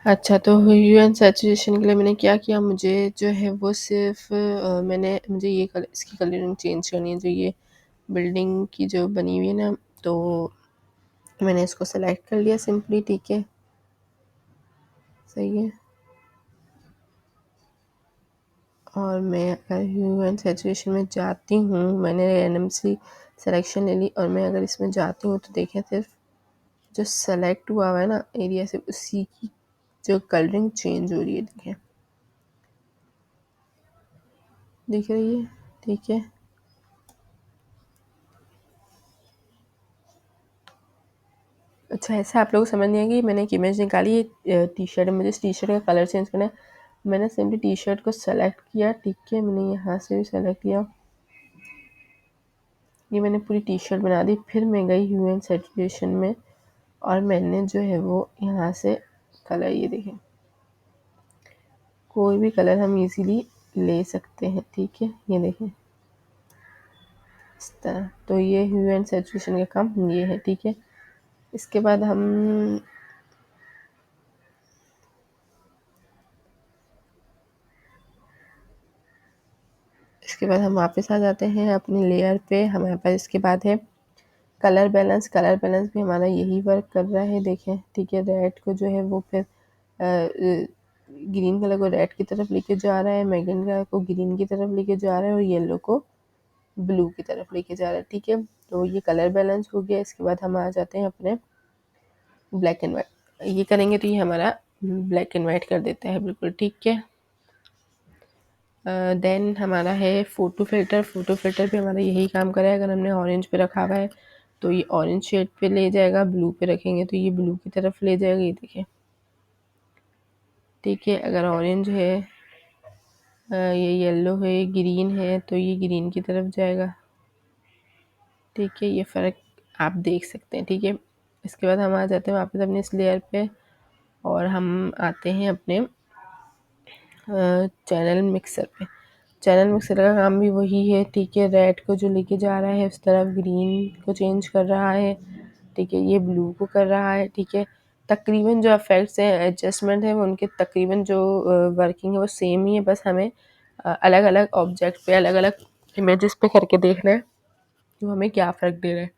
अच्छा तो ह्यू एंड सैचुरेशन के लिए मैंने क्या किया, मुझे जो है वो सिर्फ मैंने मुझे ये कलर इसकी कलरिंग चेंज करनी है, जो ये बिल्डिंग की जो बनी हुई है ना, तो मैंने इसको सेलेक्ट कर लिया सिंपली। ठीक है, सही है, और मैं अगर ह्यू एंड सैचुरेशन में जाती हूँ, मैंने रैंडम सी सिलेक्शन ले ली और मैं अगर इसमें जाती हूँ तो देखें सिर्फ जो सेलेक्ट हुआ है ना एरिया से उसी की जो कलरिंग चेंज हो रही है। देखें दिख रही है। ठीक है, अच्छा ऐसा आप लोग समझ नहीं आएगी, मैंने एक इमेज निकाली है टी शर्ट है, मुझे इस टी शर्ट का कलर चेंज करना है। मैंने सिंपली टी शर्ट को सेलेक्ट किया। ठीक है, मैंने यहाँ से भी सेलेक्ट किया, ये मैंने पूरी टी शर्ट बना दी। फिर मैं गई ह्यू एंड सैचुरेशन में और मैंने जो है वो यहाँ से कलर, ये देखें कोई भी कलर हम इजीली ले सकते हैं। ठीक है, ये देखें इस तरह, तो ये ह्यू एंड सैचुरेशन का काम ये है। ठीक है, इसके बाद हम वापस आ जाते हैं अपनी लेयर पे। हमारे पास इसके बाद है कलर बैलेंस। कलर बैलेंस भी हमारा यही वर्क कर रहा है। देखें ठीक है, रेड को जो है वो फिर ग्रीन कलर को रेड की तरफ लेके जा रहा है, मैजेंटा को ग्रीन की तरफ लेके जा रहा है और येलो को ब्लू की तरफ लेके जा रहा है। ठीक है, तो ये कलर बैलेंस हो गया। इसके बाद हम आ जाते हैं अपने ब्लैक एंड वाइट। ये करेंगे तो ये हमारा ब्लैक एंड वाइट कर देता है बिल्कुल। ठीक है, देन हमारा है फ़ोटो फ़िल्टर। फ़ोटो फ़िल्टर भी हमारा यही काम कर रहा है। अगर हमने ऑरेंज पे रखा हुआ है तो ये ऑरेंज शेड पे ले जाएगा, ब्लू पे रखेंगे तो ये ब्लू की तरफ ले जाएगा। ये देखिए ठीक है, अगर ऑरेंज है ये येलो है, ग्रीन है तो ये ग्रीन की तरफ जाएगा। ठीक है, ये फ़र्क आप देख सकते हैं। ठीक है, इसके बाद हम आ जाते हैं वापस अपने इस लेयर पे और हम आते हैं अपने चैनल मिक्सर पे। चैनल मिक्सर का काम भी वही है। ठीक है, रेड को जो लेके जा रहा है उस तरफ ग्रीन को चेंज कर रहा है। ठीक है, ये ब्लू को कर रहा है। ठीक है, तकरीबन जो इफेक्ट्स हैं एडजस्टमेंट है वो उनके तकरीबन जो वर्किंग है वो सेम ही है, बस हमें अलग अलग ऑब्जेक्ट पे अलग अलग इमेजेस पे करके देखना है वो हमें क्या फ़र्क दे रहा है।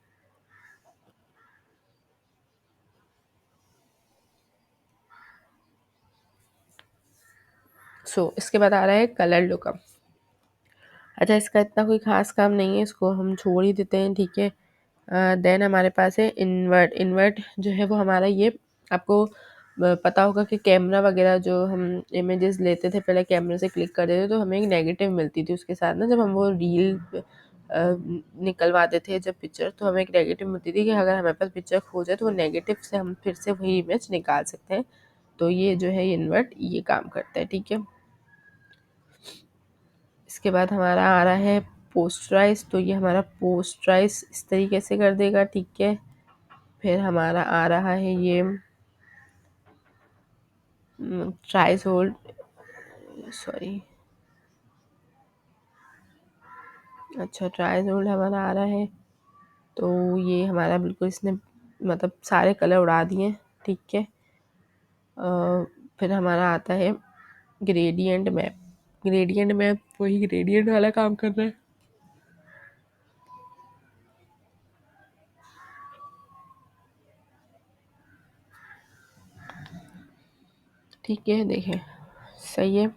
इसके बाद आ रहा है कलर लुकअप। अच्छा, इसका इतना कोई ख़ास काम नहीं है, इसको हम छोड़ ही देते हैं, ठीक है। देन हमारे पास है इन्वर्ट। इन्वर्ट जो है वो हमारा ये आपको पता होगा कि कैमरा वगैरह जो हम इमेजेस लेते थे पहले कैमरे से क्लिक करते थे तो हमें एक नेगेटिव मिलती थी उसके साथ ना, जब हम वो रील निकलवाते थे जब पिक्चर, तो हमें एक नेगेटिव मिलती थी कि अगर हमारे पास पिक्चर खो जाए तो वो नेगेटिव से हम फिर से वही इमेज निकाल सकते हैं। तो ये जो है इन्वर्ट ये काम करता है, ठीक है। इसके बाद हमारा आ रहा है पोस्टराइज। तो ये हमारा पोस्टराइज इस तरीके से कर देगा, ठीक है। फिर हमारा आ रहा है ये ट्राइज होल्ड, सॉरी, अच्छा ट्राइज होल्ड हमारा आ रहा है। तो ये हमारा बिल्कुल इसने मतलब सारे कलर उड़ा दिए, ठीक है। फिर हमारा आता है ग्रेडियंट मैप। ग्रेडियंट मैप वही ग्रेडियंट वाला काम कर रहा है, ठीक है। देखें सही है।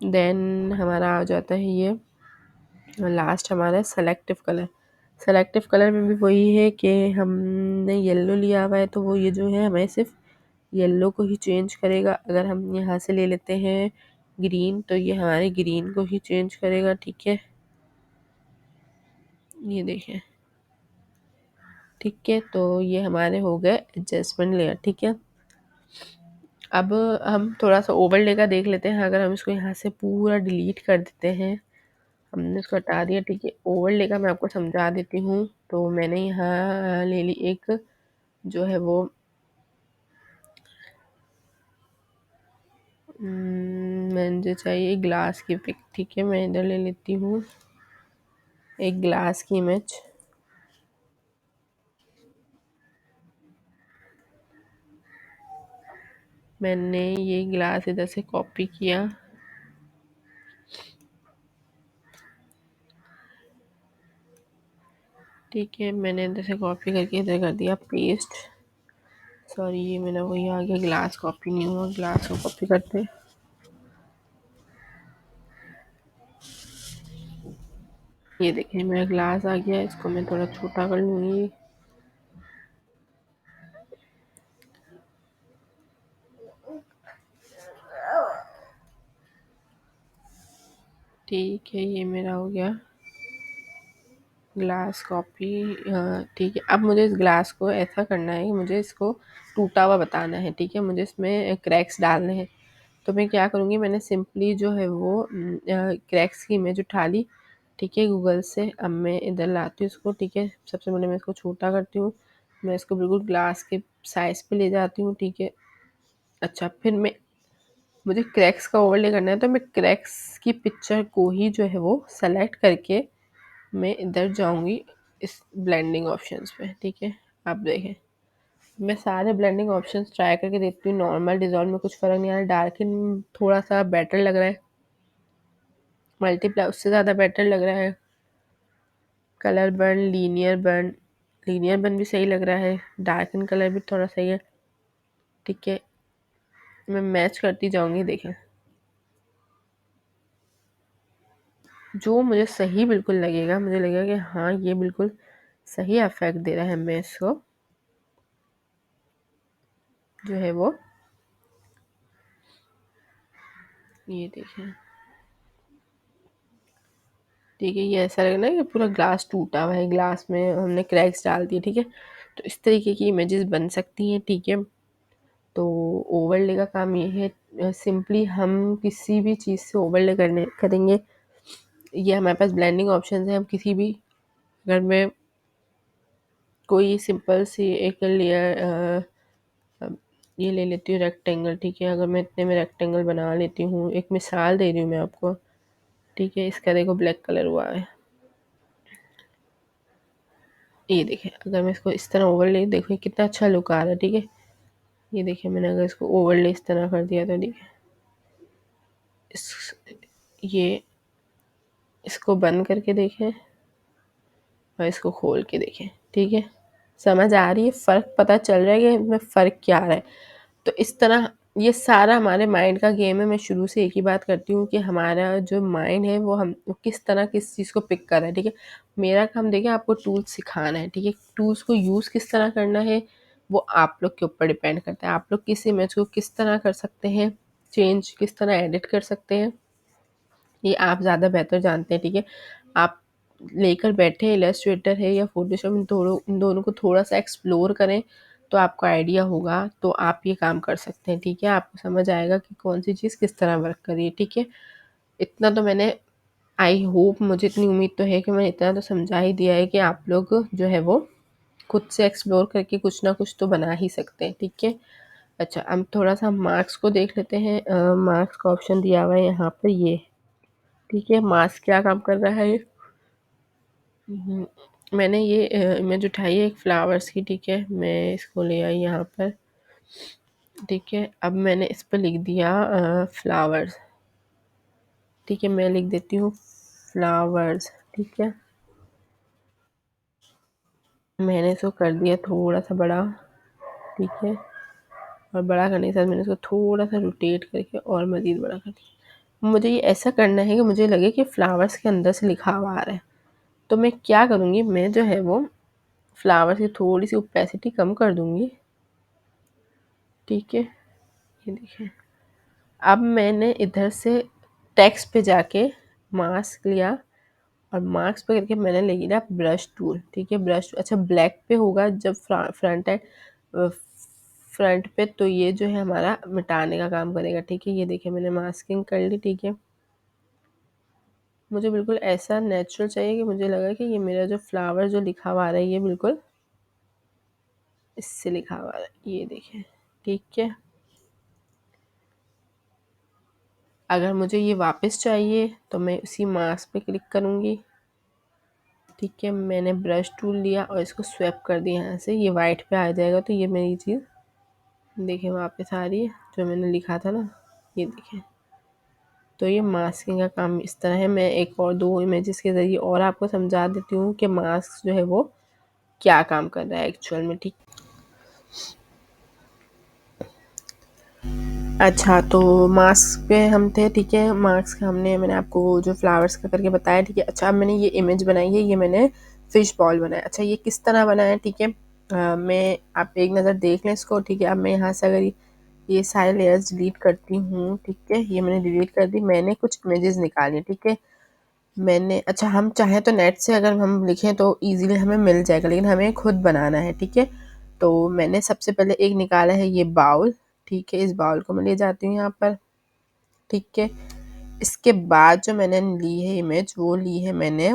देन हमारा आ जाता है ये लास्ट हमारा सेलेक्टिव कलर। सेलेक्टिव कलर में भी वही है कि हमने येलो लिया हुआ है तो वो ये जो है हमें सिर्फ येलो को ही चेंज करेगा। अगर हम यहाँ से ले लेते हैं ग्रीन तो ये हमारे ग्रीन को ही चेंज करेगा, ठीक है। ये देखें, ठीक है। तो ये हमारे हो गए एडजस्टमेंट लेयर, ठीक है। अब हम थोड़ा सा ओवरले का देख लेते हैं। अगर हम इसको यहाँ से पूरा डिलीट कर देते हैं, हमने इसको हटा दिया, ठीक है। ओवरले का मैं आपको समझा देती हूँ। तो मैंने यहाँ ले ली एक जो है वो मुझे चाहिए ग्लास की पिक, ठीक है। मैं इधर ले लेती हूँ एक ग्लास की इमेज। मैंने ये ग्लास इधर से कॉपी किया, ठीक है। मैंने इधर से कॉपी करके इधर कर दिया पेस्ट। सॉरी, ये मेरा वही आ गया, ग्लास कॉपी नहीं हुआ, ग्लास को कॉपी करते। ये देखिए मेरा ग्लास आ गया, इसको मैं थोड़ा छोटा कर लूँगी। ठीक है, ये मेरा हो गया ग्लास कॉपी। ठीक है। अब मुझे इस ग्लास को ऐसा करना है कि मुझे इसको टूटा हुआ बताना है, ठीक है। मुझे इसमें क्रैक्स डालने हैं। तो मैं क्या करूँगी, मैंने सिंपली जो है वो क्रैक्स की इमेज उठा ली, ठीक है, गूगल से। अब मैं इधर लाती हूँ इसको, ठीक है। सबसे पहले मैं इसको छोटा करती हूँ, मैं इसको बिल्कुल ग्लास के साइज़ पे ले जाती हूँ, ठीक है। अच्छा, फिर मैं मुझे क्रैक्स का ओवरले करना है तो मैं क्रैक्स की पिक्चर को ही जो है वो सेलेक्ट करके मैं इधर जाऊंगी इस ब्लेंडिंग ऑप्शंस पे, ठीक है। आप देखें मैं सारे ब्लेंडिंग ऑप्शंस ट्राई करके देखती हूँ। नॉर्मल डिज़ोल्व में कुछ फ़र्क नहीं आ रहा, डार्किन थोड़ा सा बेटर लग रहा है, मल्टीप्लाई उससे ज़्यादा बेटर लग रहा है, कलर बर्न, लीनियर बर्न भी सही लग रहा है, डार्कन कलर भी थोड़ा सही है, ठीक है। मैं मैच करती जाऊंगी, देखें जो मुझे सही बिल्कुल लगेगा, मुझे लगेगा कि हाँ ये बिल्कुल सही इफेक्ट दे रहा है, मैं इसको जो है वो ये देखें, ठीक है। ये ऐसा लग रहा है कि पूरा ग्लास टूटा हुआ है, ग्लास में हमने क्रैक्स डाल दिए, ठीक है। तो इस तरीके की इमेजेस बन सकती हैं, ठीक है। तो ओवरले का काम ये है, सिंपली हम किसी भी चीज़ से ओवरले करने करेंगे। ये हमारे पास ब्लेंडिंग ऑप्शन है, हम किसी भी अगर मैं कोई सिंपल सी एक लेयर ये ले लेती हूँ रेक्टेंगल, ठीक है। अगर मैं इतने में रेक्टेंगल बना लेती हूँ, एक मिसाल दे रही हूँ मैं आपको, ठीक है। इसका देखो ब्लैक कलर हुआ है, ये देखिए। अगर मैं इसको इस तरह ओवरले, देखो कितना अच्छा लुक आ रहा है, ठीक है। ये देखिए मैंने अगर इसको ओवरले इस तरह कर दिया तो देखिए इस ये इसको बंद करके देखें, और इसको खोल के देखें, ठीक है, समझ आ रही है, फ़र्क पता चल रहा है कि इसमें फ़र्क क्या आ रहा है। तो इस तरह ये सारा हमारे माइंड का गेम है। मैं शुरू से एक ही बात करती हूँ कि हमारा जो माइंड है वो किस तरह किस चीज़ को पिक कर रहा है, ठीक है। मेरा काम देखिए आपको टूल्स सिखाना है, ठीक है। टूल्स को यूज़ किस तरह करना है वो आप लोग के ऊपर डिपेंड करता है। आप लोग किस इमेज को किस तरह कर सकते हैं, चेंज किस तरह एडिट कर सकते हैं, ये आप ज़्यादा बेहतर जानते हैं, ठीक है। आप लेकर बैठे इलस्ट्रेटर है या फोटोशॉप, इन दोनों को थोड़ा सा एक्सप्लोर करें तो आपको आइडिया होगा, तो आप ये काम कर सकते हैं, ठीक है। आपको समझ आएगा कि कौन सी चीज़ किस तरह वर्क कर रही है, ठीक है। इतना तो मैंने, आई होप, मुझे इतनी उम्मीद तो है कि मैंने इतना तो समझा ही दिया है कि आप लोग जो है वो खुद से एक्सप्लोर करके कुछ ना कुछ तो बना ही सकते हैं, ठीक है। अच्छा, अब थोड़ा सा मार्क्स को देख लेते हैं। मार्क्स का ऑप्शन दिया हुआ है यहाँ पर, ये ठीक है। मार्क्स क्या काम कर रहा है, मैंने ये इमेज उठाई है एक फ्लावर्स की, ठीक है। मैं इसको ले आई यहाँ पर, ठीक है। अब मैंने इस पर लिख दिया फ्लावर्स, ठीक है। मैं लिख देती हूँ फ्लावर्स, ठीक है। मैंने इसको कर दिया थोड़ा सा बड़ा, ठीक है। और बड़ा करने के साथ मैंने इसको थोड़ा सा रोटेट करके और मज़ीद बड़ा कर दिया। मुझे ये ऐसा करना है कि मुझे लगे कि फ्लावर्स के अंदर से लिखा हुआ आ रहा है। तो मैं क्या करूँगी, मैं जो है वो फ्लावर्स की थोड़ी सी ओपेसिटी कम कर दूँगी, ठीक है। ये देखिए, अब मैंने इधर से टेक्स्ट पे जाके मास्क लिया और मास्क पे करके मैंने ले लिया ब्रश टूल, ठीक है। ब्रश, अच्छा ब्लैक पे होगा जब फ्रंट है, फ्रंट पे, तो ये जो है हमारा मिटाने का काम करेगा, ठीक है। ये देखिए मैंने मास्किंग कर ली, ठीक है। मुझे बिल्कुल ऐसा नेचुरल चाहिए कि मुझे लगा कि ये मेरा जो फ्लावर जो लिखा हुआ आ रहा है ये बिल्कुल इससे लिखा हुआ है, ये देखें, ठीक है। अगर मुझे ये वापस चाहिए तो मैं उसी मास्क पे क्लिक करूँगी, ठीक है। मैंने ब्रश टूल लिया और इसको स्वैप कर दिया यहाँ से, ये वाइट पे आ जाएगा। तो ये मेरी चीज़ देखिए वापस आ रही है जो मैंने लिखा था ना, ये देखें। तो ये मास्किंग का काम इस तरह है। मैं एक और दो इमेजेस के ज़रिए और आपको समझा देती हूँ कि मास्क जो है वो क्या काम कर रहा है एक्चुअल में, ठीक। अच्छा, तो मास्क पे हम थे, ठीक है। मास्क हमने, मैंने आपको जो फ्लावर्स का करके बताया, ठीक है। अच्छा, अब मैंने ये इमेज बनाई है, ये मैंने फिश बॉल बनाया। अच्छा, ये किस तरह बनाया, ठीक है। मैं, आप एक नज़र देख लें इसको, ठीक है। अब मैं यहाँ से अगर ये सारे लेयर्स डिलीट करती हूँ, ठीक है। ये मैंने डिलीट कर दी, मैंने कुछ इमेजेस निकाली, ठीक है। मैंने, अच्छा, हम चाहें तो नेट से अगर हम लिखें तो इजीली हमें मिल जाएगा, लेकिन हमें खुद बनाना है, ठीक है। तो मैंने सबसे पहले एक निकाला है ये बाउल, ठीक है। इस बाउल को मैं ले जाती हूँ यहाँ पर, ठीक है। इसके बाद जो मैंने ली है इमेज, वो ली है मैंने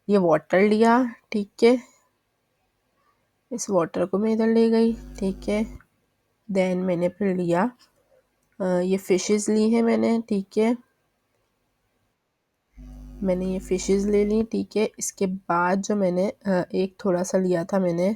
ये वाटर लिया, ठीक है। इस वाटर को मैं इधर ले गई, ठीक है। देन मैंने फिर लिया ये फिशेस ली है मैंने, ठीक है। मैंने ये फिशेस ले ली, ठीक है। इसके बाद जो मैंने एक थोड़ा सा लिया था मैंने,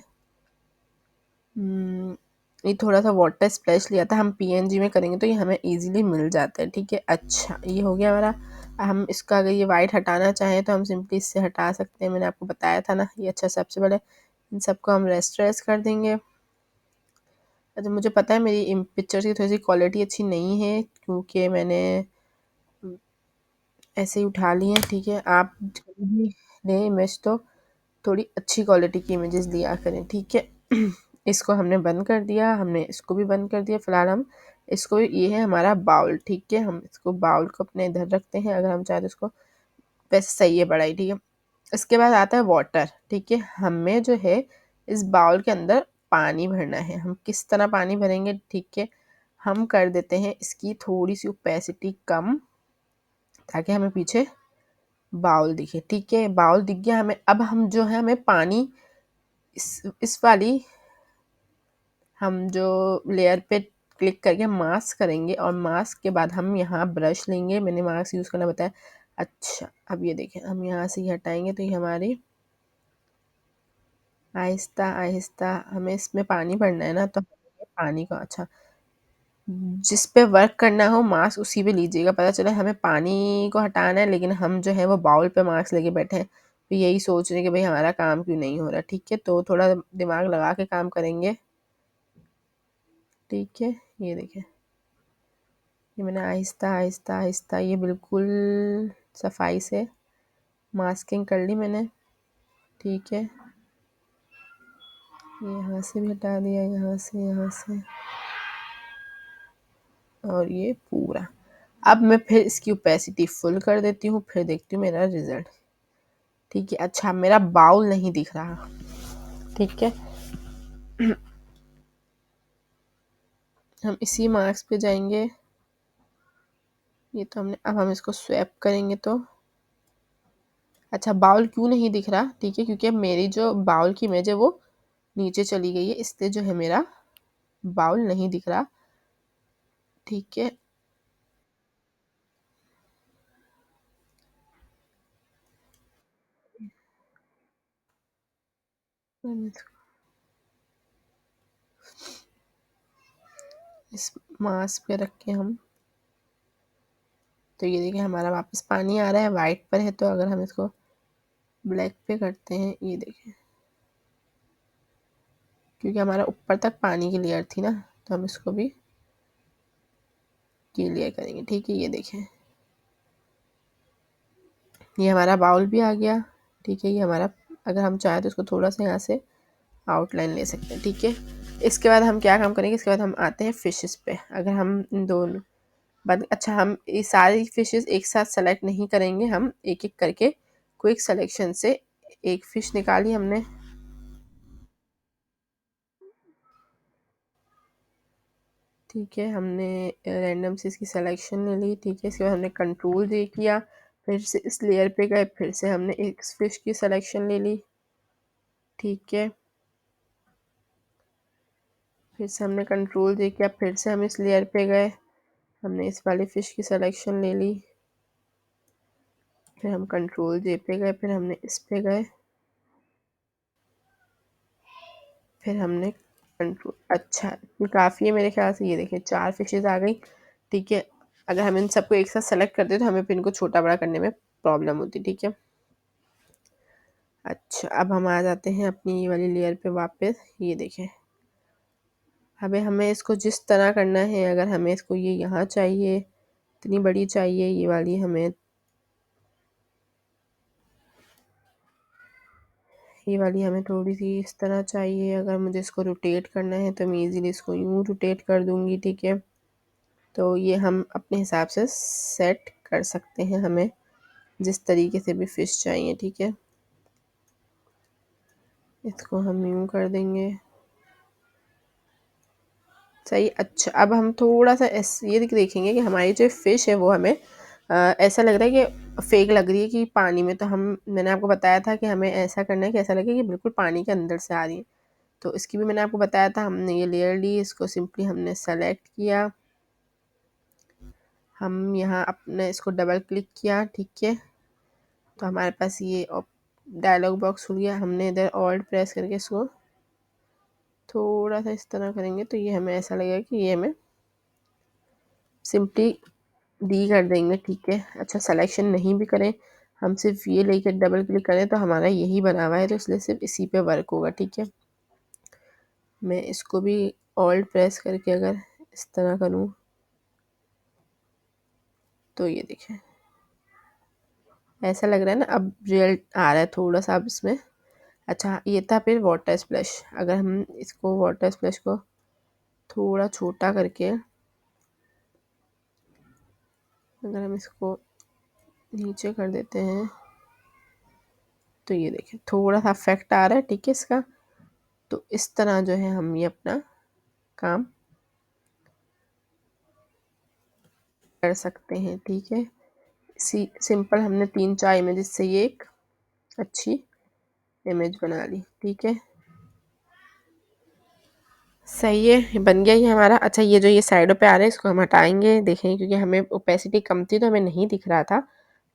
ये थोड़ा सा वाटर स्प्लैश लिया था। हम पीएनजी में करेंगे तो ये हमें इजीली मिल जाता है, ठीक है। अच्छा, ये हो गया हमारा। हम इसका अगर ये वाइट हटाना चाहें तो हम सिंपली इससे हटा सकते हैं, मैंने आपको बताया था ना ये। अच्छा, सबसे पहले इन सबको हम रेस्टराइज कर देंगे। अच्छा, मुझे पता है मेरी इन पिक्चर्स की थोड़ी सी क्वालिटी अच्छी नहीं है क्योंकि मैंने ऐसे ही उठा ली है, ठीक है। आप जब भी लें इमेज तो थोड़ी अच्छी क्वालिटी की इमेजेस दिया करें, ठीक है। इसको हमने बंद कर दिया, हमने इसको भी बंद कर दिया। फिलहाल हम इसको, ये है हमारा बाउल, ठीक है। हम इसको बाउल को अपने इधर रखते हैं, अगर हम चाहें तो इसको, वैसे सही है बड़ा ही, ठीक है। इसके बाद आता है वाटर, ठीक है। हमें जो है इस बाउल के अंदर पानी भरना है। हम किस तरह पानी भरेंगे, ठीक है। हम कर देते हैं इसकी थोड़ी सी ओपेसिटी कम, ताकि हमें पीछे बाउल दिखे, ठीक है। बाउल दिख गया हमें। अब हम जो है हमें पानी इस वाली, हम जो लेयर पे क्लिक करके मास्क करेंगे और मास्क के बाद हम यहाँ ब्रश लेंगे, मैंने मास्क यूज़ करना बताया। अच्छा, अब ये देखें, हम यहाँ से ये हटाएंगे तो ये हमारी आहिस्ता आहिस्ता हमें इसमें पानी भरना है ना, तो पानी का, अच्छा, जिस पे वर्क करना हो मास्क उसी पे लीजिएगा। पता चला हमें पानी को हटाना है लेकिन हम जो है वो बाउल पे मास्क लेके बैठे हैं, यही सोच रहे हैं कि भाई हमारा काम क्यों नहीं हो रहा। ठीक है, तो थोड़ा दिमाग लगा के काम करेंगे। ठीक है, ये देखें, ये मैंने आहिस्ता आहिस्ता आहिस्ता ये बिल्कुल सफाई से मास्किंग कर ली मैंने। ठीक है, यहाँ से भी हटा दिया, यहाँ से और ये पूरा। अब मैं फिर इसकी ओपेसिटी फुल कर देती हूँ, फिर देखती हूँ मेरा रिजल्ट। ठीक है, अच्छा मेरा बाउल नहीं दिख रहा। ठीक है, हम इसी मार्क्स पे जाएंगे। ये तो हमने, अब हम इसको स्वैप करेंगे तो अच्छा बाउल क्यों नहीं दिख रहा। ठीक है, क्योंकि अब मेरी जो बाउल की इमेज है वो नीचे चली गई है, इसलिए जो है मेरा बाउल नहीं दिख रहा। ठीक है, इस मास्क पे रख के हम, तो ये देखिए हमारा वापस पानी आ रहा है, वाइट पर है। तो अगर हम इसको ब्लैक पे करते हैं, ये देखिए, क्योंकि हमारा ऊपर तक पानी की लेयर थी ना, तो हम इसको भी क्लियर करेंगे। ठीक है, ये देखें, ये हमारा बाउल भी आ गया। ठीक है, ये हमारा, अगर हम चाहें तो इसको थोड़ा सा यहाँ से आउटलाइन ले सकते हैं। ठीक है, इसके बाद हम क्या काम करेंगे, इसके बाद हम आते हैं फिशेस पे। अगर हम इन दोनों बाद, अच्छा हम ये सारी फिशेस एक साथ सेलेक्ट नहीं करेंगे, हम एक एक करके क्विक सिलेक्शन से एक फ़िश निकाली हमने। ठीक है, हमने रैंडम से इसकी सिलेक्शन ले ली। ठीक है, इसके बाद हमने कंट्रोल जे किया, फिर से इस लेयर पे गए, फिर से हमने एक फ़िश की सिलेक्शन ले ली। ठीक है, फिर से हमने कंट्रोल जे किया, फिर से हम इस लेयर पे गए, हमने इस वाली फ़िश की सिलेक्शन ले ली। फिर हम कंट्रोल जे पे गए, फिर हमने इस पे गए, फिर हमने कंट्रोल, अच्छा ये काफ़ी है मेरे ख्याल से। ये देखिए 4 फिशेज़ आ गई। ठीक है, अगर हम इन सबको एक साथ सेलेक्ट करते तो हमें फिर इनको छोटा बड़ा करने में प्रॉब्लम होती। ठीक है, अच्छा अब हम आ जाते हैं अपनी ये वाली लेयर पे वापस। ये देखें, अबे हमें इसको जिस तरह करना है, अगर हमें इसको ये यहाँ चाहिए, इतनी बड़ी चाहिए ये वाली, हमें ये वाली हमें थोड़ी सी इस तरह चाहिए। अगर मुझे इसको रोटेट करना है तो मैं इजीली इसको यूँ रोटेट कर दूँगी। ठीक है, तो ये हम अपने हिसाब से सेट कर सकते हैं, हमें जिस तरीके से भी फ़िश चाहिए। ठीक है, इसको हम यूँ कर देंगे, सही। अच्छा अब हम थोड़ा सा ये देखेंगे कि हमारी जो फ़िश है वो हमें ऐसा लग रहा है कि फेक लग रही है कि पानी में। तो हम, मैंने आपको बताया था कि हमें ऐसा करना है कि ऐसा लगे कि बिल्कुल पानी के अंदर से आ रही है। तो इसकी भी मैंने आपको बताया था, हमने ये लेयर ली, इसको सिंपली हमने सेलेक्ट किया, हम यहाँ अपने इसको डबल क्लिक किया। ठीक है, तो हमारे पास ये डायलॉग बॉक्स खुल गया। हमने इधर ऑल्ट प्रेस करके इसको थोड़ा सा इस तरह करेंगे तो ये हमें ऐसा लगेगा कि ये हमें सिंपली डी कर देंगे। ठीक है, अच्छा सिलेक्शन नहीं भी करें, हम सिर्फ ये लेकर डबल क्लिक करें तो हमारा यही बना हुआ है, तो इसलिए सिर्फ इसी पे वर्क होगा। ठीक है, मैं इसको भी ऑल्ट प्रेस करके अगर इस तरह करूँ तो ये देखें, ऐसा लग रहा है ना, अब रियल आ रहा है थोड़ा सा अब इसमें। अच्छा ये था फिर वाटर स्प्लैश। अगर हम इसको वाटर स्प्लैश को थोड़ा छोटा करके, अगर हम इसको नीचे कर देते हैं तो ये देखिए थोड़ा सा इफेक्ट आ रहा है। ठीक है, इसका तो इस तरह जो है हम ये अपना काम कर सकते हैं। ठीक है, सिंपल हमने 3-4 इमेजेस से ये एक अच्छी इमेज बना ली। ठीक है, सही है, ये बन गया ये हमारा। अच्छा ये जो ये साइडों पे आ रहा है इसको हम हटाएंगे, देखें, क्योंकि हमें ओपेसिटी कम थी तो हमें नहीं दिख रहा था,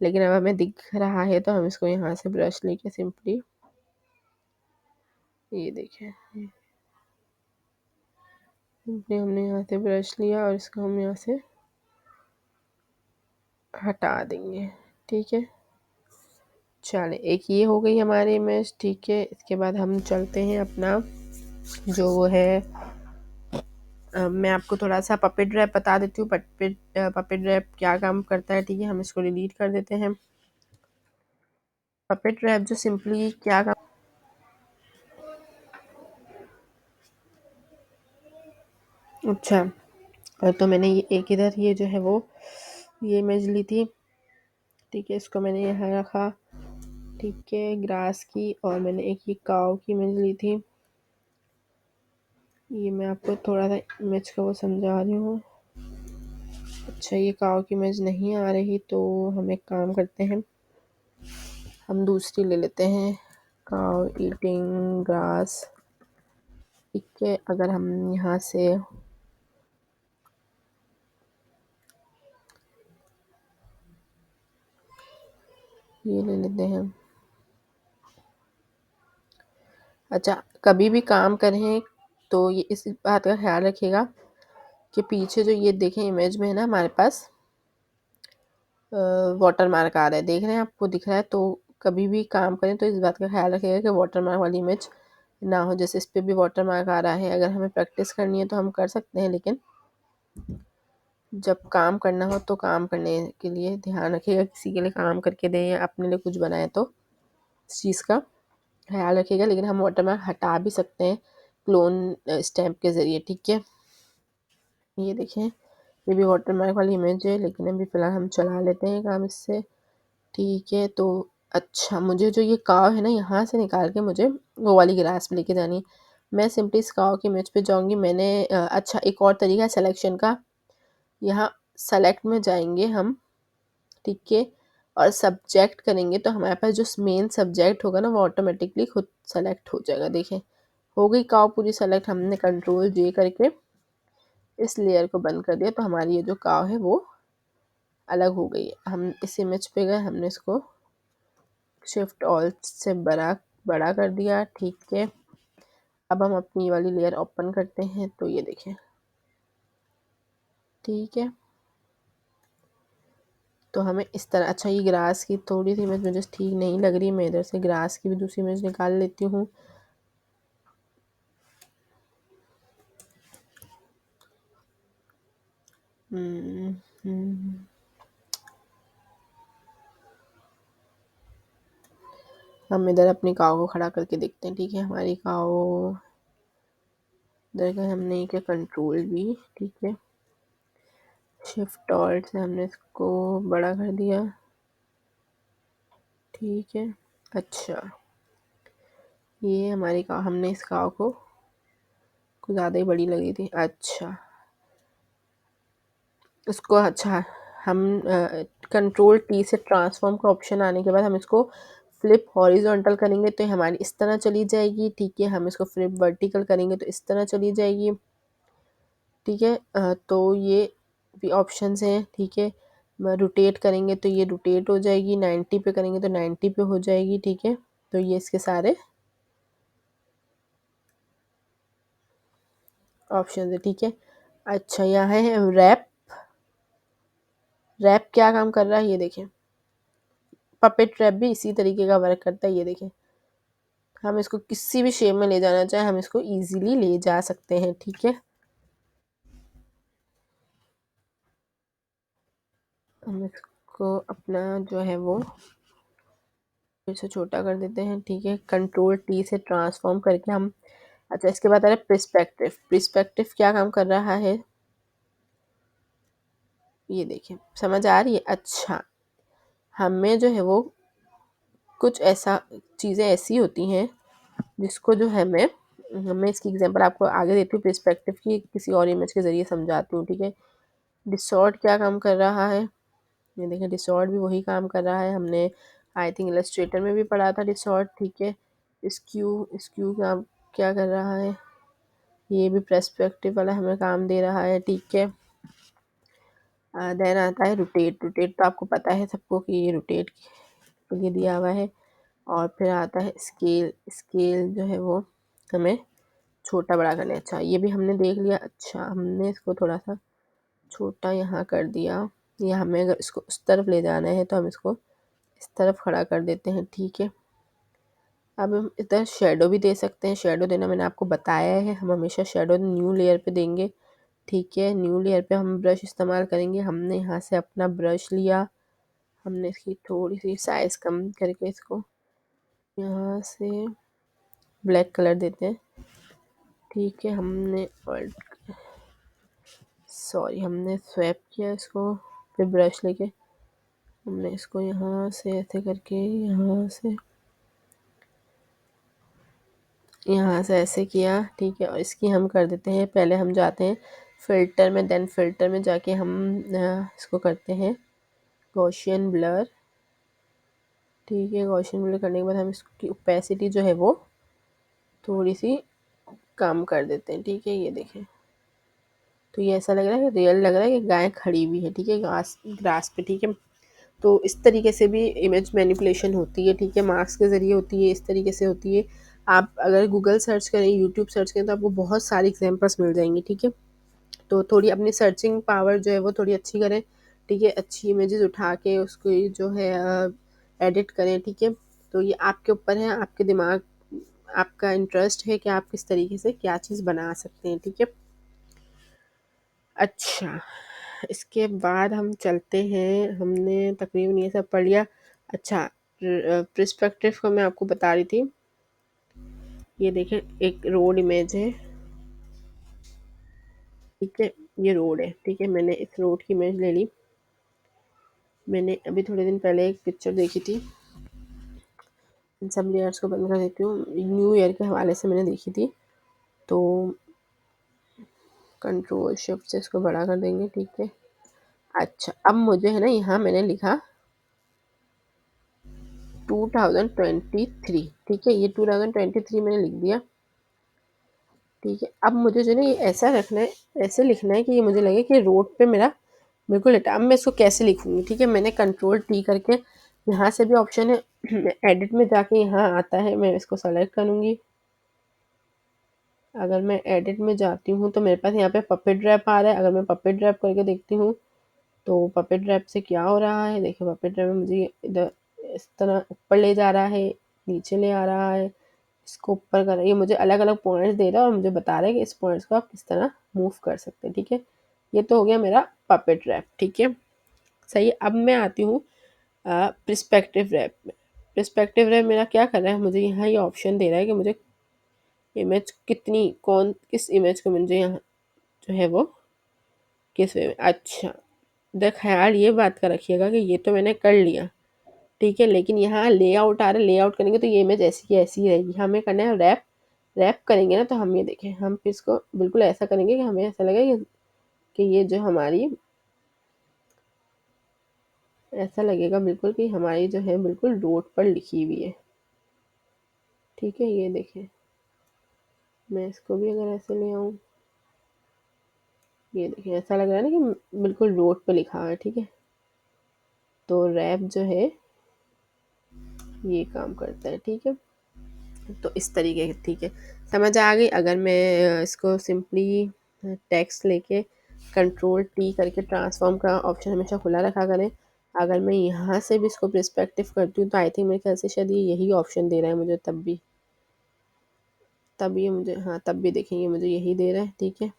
लेकिन अब हमें दिख रहा है। तो हम इसको यहाँ से ब्रश लेके सिंपली ये देखें, सिंपली हमने यहाँ से ब्रश लिया और इसको हम यहाँ से हटा देंगे। ठीक है, चले, एक ये हो गई हमारी इमेज, ठीक है। इसके बाद हम चलते हैं अपना जो वो है मैं आपको थोड़ा सा पपेट रैप बता देती हूँ। पपेट रैप क्या काम करता है, ठीक है। हम इसको डिलीट कर देते हैं। पपेट रैप जो सिंपली क्या काम, अच्छा, और तो मैंने ये एक इधर ये जो है वो ये इमेज ली थी, ठीक है। इसको मैंने यहाँ रखा, ठीक है, ग्रास की। और मैंने एक ये काव की इमेज ली थी। ये मैं आपको थोड़ा सा इमेज का वो समझा रही हूँ। अच्छा, ये काव की इमेज नहीं आ रही तो हम एक काम करते हैं, हम दूसरी ले लेते हैं, काव ईटिंग ग्रास, ठीक है। अगर हम यहाँ से ये ले लेते हैं। अच्छा, कभी भी काम करें तो ये इस बात का ख्याल रखिएगा कि पीछे जो ये देखें इमेज में है ना हमारे पास वाटर मार्क आ रहा है, देख रहे हैं, आपको दिख रहा है। तो कभी भी काम करें तो इस बात का ख्याल रखिएगा कि वाटर मार्क वाली इमेज ना हो। जैसे इस पे भी वाटर मार्क आ रहा है, अगर हमें प्रैक्टिस करनी है तो हम कर सकते हैं, लेकिन जब काम करना हो तो काम करने के लिए ध्यान रखिएगा। किसी के लिए काम करके दें या अपने लिए कुछ बनाए तो इस चीज़ का ख्याल रखिएगा। लेकिन हम वाटर मार्क हटा भी सकते हैं क्लोन स्टैम्प के ज़रिए, ठीक है। ये देखें, ये भी वाटर मार्क वाली इमेज है, लेकिन अभी फ़िलहाल हम चला लेते हैं काम इससे, ठीक है। तो अच्छा, मुझे जो ये काव है ना, यहाँ से निकाल के मुझे वो वाली ग्रास में लेके जानी है। मैं सिंपली इस काव की इमेज पे जाऊँगी। मैंने अच्छा, एक और तरीका है सिलेक्शन का। यहाँ सेलेक्ट में जाएंगे हम, ठीक है, और सब्जेक्ट करेंगे तो हमारे पास जो मेन सब्जेक्ट होगा ना वो ऑटोमेटिकली खुद सेलेक्ट हो जाएगा। देखें, हो गई काव पूरी सेलेक्ट। हमने कंट्रोल जे करके इस लेयर को बंद कर दिया तो हमारी ये जो काव है वो अलग हो गई है। हम इस इमेज पे गए, हमने इसको शिफ्ट ऑल से बड़ा कर दिया, ठीक है। अब हम अपनी ये वाली लेयर ओपन करते हैं तो ये देखें, ठीक है। तो हमें इस तरह, अच्छा, ये ग्रास की थोड़ी सी इमेज मुझे ठीक नहीं लग रही, मैं इधर से ग्रास की भी दूसरी इमेज निकाल लेती हूँ। हम इधर अपनी काव को खड़ा करके देखते हैं, ठीक है। हमारी काव इधर का हमने क्या कंट्रोल भी, ठीक है, शिफ्ट ऑल्ट से हमने इसको बड़ा कर दिया, ठीक है। अच्छा, ये हमारी काव, हमने इस काव को कुछ ज़्यादा ही बड़ी लगी थी। अच्छा, उसको, अच्छा, हम कंट्रोल टी से ट्रांसफॉर्म का ऑप्शन आने के बाद हम इसको फ्लिप हॉरिजॉन्टल करेंगे तो हमारी इस तरह चली जाएगी, ठीक है। हम इसको फ्लिप वर्टिकल करेंगे तो इस तरह चली जाएगी, ठीक है। तो ये भी ऑप्शंस हैं, ठीक है। रोटेट करेंगे तो ये रोटेट हो जाएगी, 90 पे करेंगे तो 90 पे हो जाएगी, ठीक है। तो ये इसके सारे ऑप्शन है, ठीक है। अच्छा, यहाँ है रैप। रैप क्या काम कर रहा है ये देखें। पपेट रैप भी इसी तरीके का वर्क करता है, ये देखें। हम इसको किसी भी शेप में ले जाना चाहे हम इसको इजीली ले जा सकते हैं, ठीक है। हम इसको अपना जो है वो इसे छोटा कर देते हैं, ठीक है। कंट्रोल टी से ट्रांसफॉर्म करके हम, अच्छा, इसके बाद आ रहा है प्रिस्पेक्टिव। प्रिस्पेक्टिव क्या काम कर रहा है ये देखिए, समझ आ रही है। अच्छा, हमें जो है वो कुछ ऐसा चीज़ें ऐसी होती हैं जिसको जो है मैं इसकी एग्जांपल आपको आगे देती हूँ, प्रिस्पेक्टिव की किसी और इमेज के ज़रिए समझाती हूँ, ठीक है। डिसॉर्ट क्या काम कर रहा है ये देखें, डिसॉर्ट भी वही काम कर रहा है। हमने आई थिंक इलस्ट्रेटर में भी पढ़ा था डिसॉर्ट, ठीक है। स्क्यू काम क्या कर रहा है, ये भी पर्सपेक्टिव वाला हमें काम दे रहा है, ठीक है। देन आता है रोटेट। रोटेट तो आपको पता है सबको कि ये रोटेट के लिए दिया हुआ है। और फिर आता है स्केल। स्केल जो है वो हमें छोटा बड़ा करना है। अच्छा, ये भी हमने देख लिया। अच्छा, हमने इसको थोड़ा सा छोटा यहाँ कर दिया। या हमें अगर इसको उस तरफ ले जाना है तो हम इसको इस तरफ खड़ा कर देते हैं, ठीक है। अब हम इधर शेडो भी दे सकते हैं, शेडो देना मैंने आपको बताया है, हम हमेशा शेडो न्यू लेयर पे देंगे, ठीक है। न्यू लेयर पे हम ब्रश इस्तेमाल करेंगे। हमने यहाँ से अपना ब्रश लिया, हमने इसकी थोड़ी सी साइज़ कम करके इसको यहाँ से ब्लैक कलर देते हैं, ठीक है। हमने स्वैप किया इसको, फिर ब्रश लेके हमने इसको यहाँ से ऐसे करके यहाँ से ऐसे किया, ठीक है। और इसकी हम कर देते हैं, पहले हम जाते हैं फ़िल्टर में, देन फ़िल्टर में जाके हम इसको करते हैं गॉसियन ब्लर, ठीक है। गॉसियन ब्लर करने के बाद हम इसकी ओपेसिटी जो है वो थोड़ी सी कम कर देते हैं, ठीक है। ये देखें, तो ये ऐसा लग रहा है कि रियल लग रहा है कि गाय खड़ी हुई है, ठीक है, ग्रास पे, ठीक है। तो इस तरीके से भी इमेज मैनिपुलेशन होती है, ठीक है, मार्क्स के ज़रिए होती है, इस तरीके से होती है। आप अगर गूगल सर्च करें, यूट्यूब सर्च करें, तो आपको बहुत सारी एग्जांपल्स मिल जाएंगी, ठीक है। तो थोड़ी अपनी सर्चिंग पावर जो है वो थोड़ी अच्छी करें, ठीक है। अच्छी इमेजेस उठा के उसको जो है एडिट करें, ठीक है। तो ये आपके ऊपर है, आपके दिमाग, आपका इंटरेस्ट है कि आप किस तरीके से क्या चीज़ बना सकते हैं, ठीक है। अच्छा, इसके बाद हम चलते हैं, हमने तकरीबन ये सब पढ़ लिया। अच्छा, पर्सपेक्टिव को मैं आपको बता रही थी, ये देखें एक रोड इमेज है, ठीक है। ये रोड है, ठीक है, मैंने इस रोड की इमेज ले ली। मैंने अभी थोड़े दिन पहले एक पिक्चर देखी थी, इन सब लेयर्स को बंद कर देती हूँ, न्यू ईयर के हवाले से मैंने देखी थी। तो कंट्रोल शिफ्ट से इसको बड़ा कर देंगे, ठीक है। अच्छा, अब मुझे है ना, यहाँ मैंने लिखा 2023, ठीक है, ये 2023 मैंने लिख दिया, ठीक है। अब मुझे जो है ना ये ऐसा रखना है, ऐसे लिखना है कि ये मुझे लगे कि रोड पे मेरा बिल्कुल लेटा। अब मैं इसको कैसे लिखूँगी, ठीक है। मैंने कंट्रोल टी करके, यहाँ से भी ऑप्शन है एडिट में जाके यहाँ आता है, मैं इसको सेलेक्ट करूँगी। अगर मैं एडिट में जाती हूँ तो मेरे पास यहाँ पे पपेट रैप आ रहा है। अगर मैं पपेट रैप करके देखती हूँ तो पपेट रैप से क्या हो रहा है, देखिए पपेट रैप में मुझे इधर इस तरह ऊपर ले जा रहा है, नीचे ले आ रहा है, इसको ऊपर कर, ये मुझे अलग अलग पॉइंट्स दे रहा है और मुझे बता रहा है कि इस पॉइंट्स को आप किस तरह मूव कर सकते हैं, ठीक है। ये तो हो गया मेरा पपेट रैप, ठीक है, सही है। अब मैं आती हूँ पर्सपेक्टिव रैप में। पर्सपेक्टिव रैप मेरा क्या कर रहा है, मुझे यहाँ ये ऑप्शन दे रहा है कि मुझे इमेज किस इमेज को मुझे यहाँ जो है वो किस वे में। अच्छा, ख्याल ये बात का रखिएगा कि ये तो मैंने कर लिया, ठीक है, लेकिन यहाँ लेआउट आ रहा है, लेआउट करेंगे तो ये इमेज ऐसी की ऐसी ही रहेगी। हमें करना है रैप, रैप करेंगे ना तो हम ये देखें, हम फिर इसको बिल्कुल ऐसा करेंगे कि हमें ऐसा लगे कि ये जो हमारी, ऐसा लगेगा बिल्कुल कि हमारी जो है बिल्कुल रोड पर लिखी हुई है, ठीक है। ये देखें, मैं इसको भी अगर ऐसे ले आऊँ, ये देखिए ऐसा लग रहा है ना कि बिल्कुल रोड पे लिखा हुआ है, ठीक है। तो रैप जो है ये काम करता है, ठीक है। तो इस तरीके से, ठीक है, समझ आ गई। अगर मैं इसको सिंपली टेक्स्ट लेके कंट्रोल टी करके, ट्रांसफॉर्म का ऑप्शन हमेशा खुला रखा करें। अगर मैं यहाँ से भी इसको पर्सपेक्टिव करती हूँ तो आई थिंक मेरे ख्याल से शायद ये यही ऑप्शन दे रहा है मुझे, तब ये मुझे, हाँ तब भी देखेंगे मुझे यही दे रहा है, ठीक है।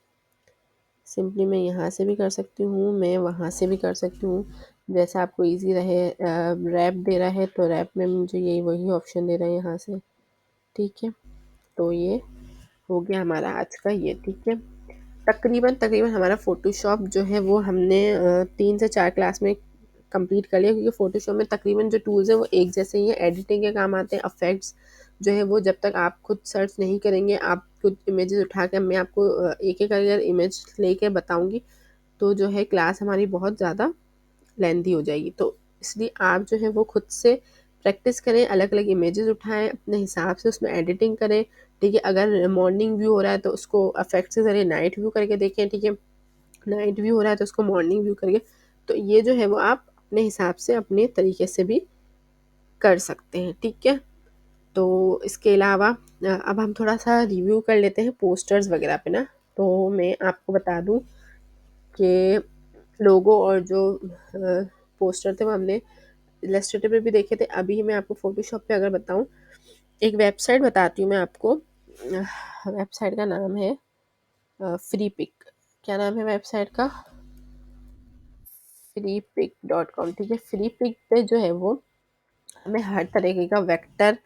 सिंपली मैं यहाँ से भी कर सकती हूँ, मैं वहाँ से भी कर सकती हूँ, जैसा आपको इजी रहे। रैप दे रहा है तो रैप में मुझे यही वही ऑप्शन दे रहा है यहाँ से, ठीक है। तो ये हो गया हमारा आज का ये, ठीक है। तकरीबन तकरीबन हमारा फ़ोटोशॉप जो है वो हमने 3 से 4 क्लास में कंप्लीट कर लिया, क्योंकि फ़ोटोशॉप में तकरीबन जो टूल्स हैं वो एक जैसे ही हैं। एडिटिंग के काम आते हैं, इफेक्ट्स जो है वो जब तक आप खुद सर्च नहीं करेंगे, आप खुद इमेजेस उठा कर, मैं आपको एक एक अगर इमेज लेके बताऊंगी तो जो है क्लास हमारी बहुत ज़्यादा लेंथी हो जाएगी। तो इसलिए आप जो है वो खुद से प्रैक्टिस करें, अलग अलग इमेजेस उठाएं, अपने हिसाब से उसमें एडिटिंग करें, ठीक है। अगर मॉर्निंग व्यू हो रहा है तो उसको इफेक्ट से ज़रिए नाइट व्यू करके देखें, ठीक है। नाइट व्यू हो रहा है तो उसको मॉर्निंग व्यू करके, तो ये जो है वो आप अपने हिसाब से अपने तरीके से भी कर सकते हैं, ठीक है। तो इसके अलावा अब हम थोड़ा सा रिव्यू कर लेते हैं पोस्टर्स वगैरह पे ना। तो मैं आपको बता दूं कि लोगो और जो पोस्टर थे वो हमने इलस्ट्रेटर पे भी देखे थे, अभी मैं आपको फ़ोटोशॉप पे अगर बताऊँ, एक वेबसाइट बताती हूँ मैं आपको। वेबसाइट का नाम है फ्री पिक। क्या नाम है वेबसाइट का? freepik.com। ठीक है, फ्री पिक पे जो है वो हमें हर तरीके का वेक्टर,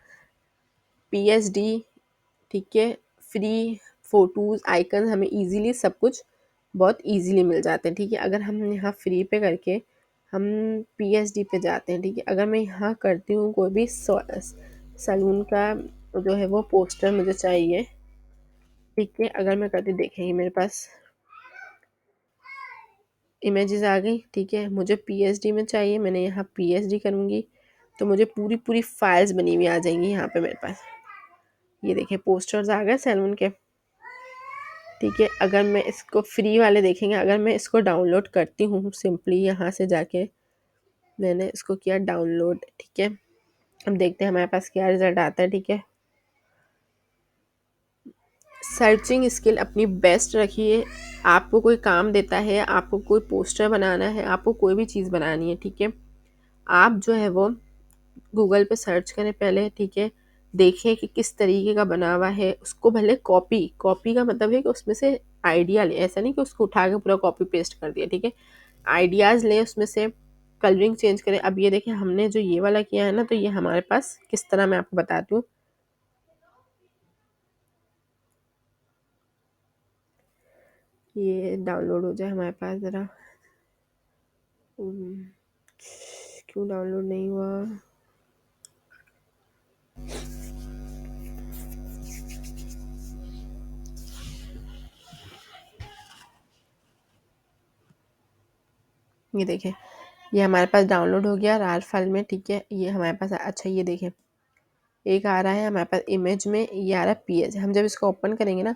पीएसडी, ठीक है, फ्री फोटोज़, आइकन, हमें इजीली सब कुछ बहुत इजीली मिल जाते हैं। ठीक है, अगर हम यहाँ फ्री पे करके हम पीएसडी पे जाते हैं, ठीक है, अगर मैं यहाँ करती हूँ कोई भी सलून का जो है वो पोस्टर मुझे चाहिए, ठीक है, अगर मैं करती, देखेंगे मेरे पास इमेजेस आ गई। ठीक है, मुझे पीएसडी में चाहिए, मैंने यहाँ पीएसडी करूँगी तो मुझे पूरी पूरी फाइल्स बनी हुई आ जाएंगी यहाँ पे मेरे पास। ये देखिए पोस्टर्स आ गए सैलून के। ठीक है, अगर मैं इसको फ्री वाले देखेंगे, अगर मैं इसको डाउनलोड करती हूँ सिंपली यहाँ से जाके, मैंने इसको किया डाउनलोड। ठीक है, अब देखते हैं हमारे पास क्या रिजल्ट आता है। ठीक है, सर्चिंग स्किल अपनी बेस्ट रखिए। आपको कोई काम देता है, आपको कोई पोस्टर बनाना है, आपको कोई भी चीज़ बनानी है, ठीक है, आप जो है वो गूगल पे सर्च करें पहले। ठीक है, देखें कि किस तरीके का बना हुआ है, उसको भले कॉपी, कॉपी का मतलब है कि उसमें से आइडिया ले, ऐसा नहीं कि उसको उठा के पूरा कॉपी पेस्ट कर दिया। ठीक है, आइडियाज़ लें उसमें से, कलरिंग चेंज करें। अब ये देखें हमने जो ये वाला किया है ना, तो ये हमारे पास किस तरह, मैं आपको बताती हूँ। ये डाउनलोड हो जाए हमारे पास ज़रा। हम्म, क्यों डाउनलोड नहीं हुआ? ये देखें, ये हमारे पास डाउनलोड हो गया रार फाइल में। ठीक है, ये हमारे पास अच्छा, ये देखें एक आ रहा है हमारे पास इमेज में, ये आ रहा है पीएच। हम जब इसको ओपन करेंगे ना,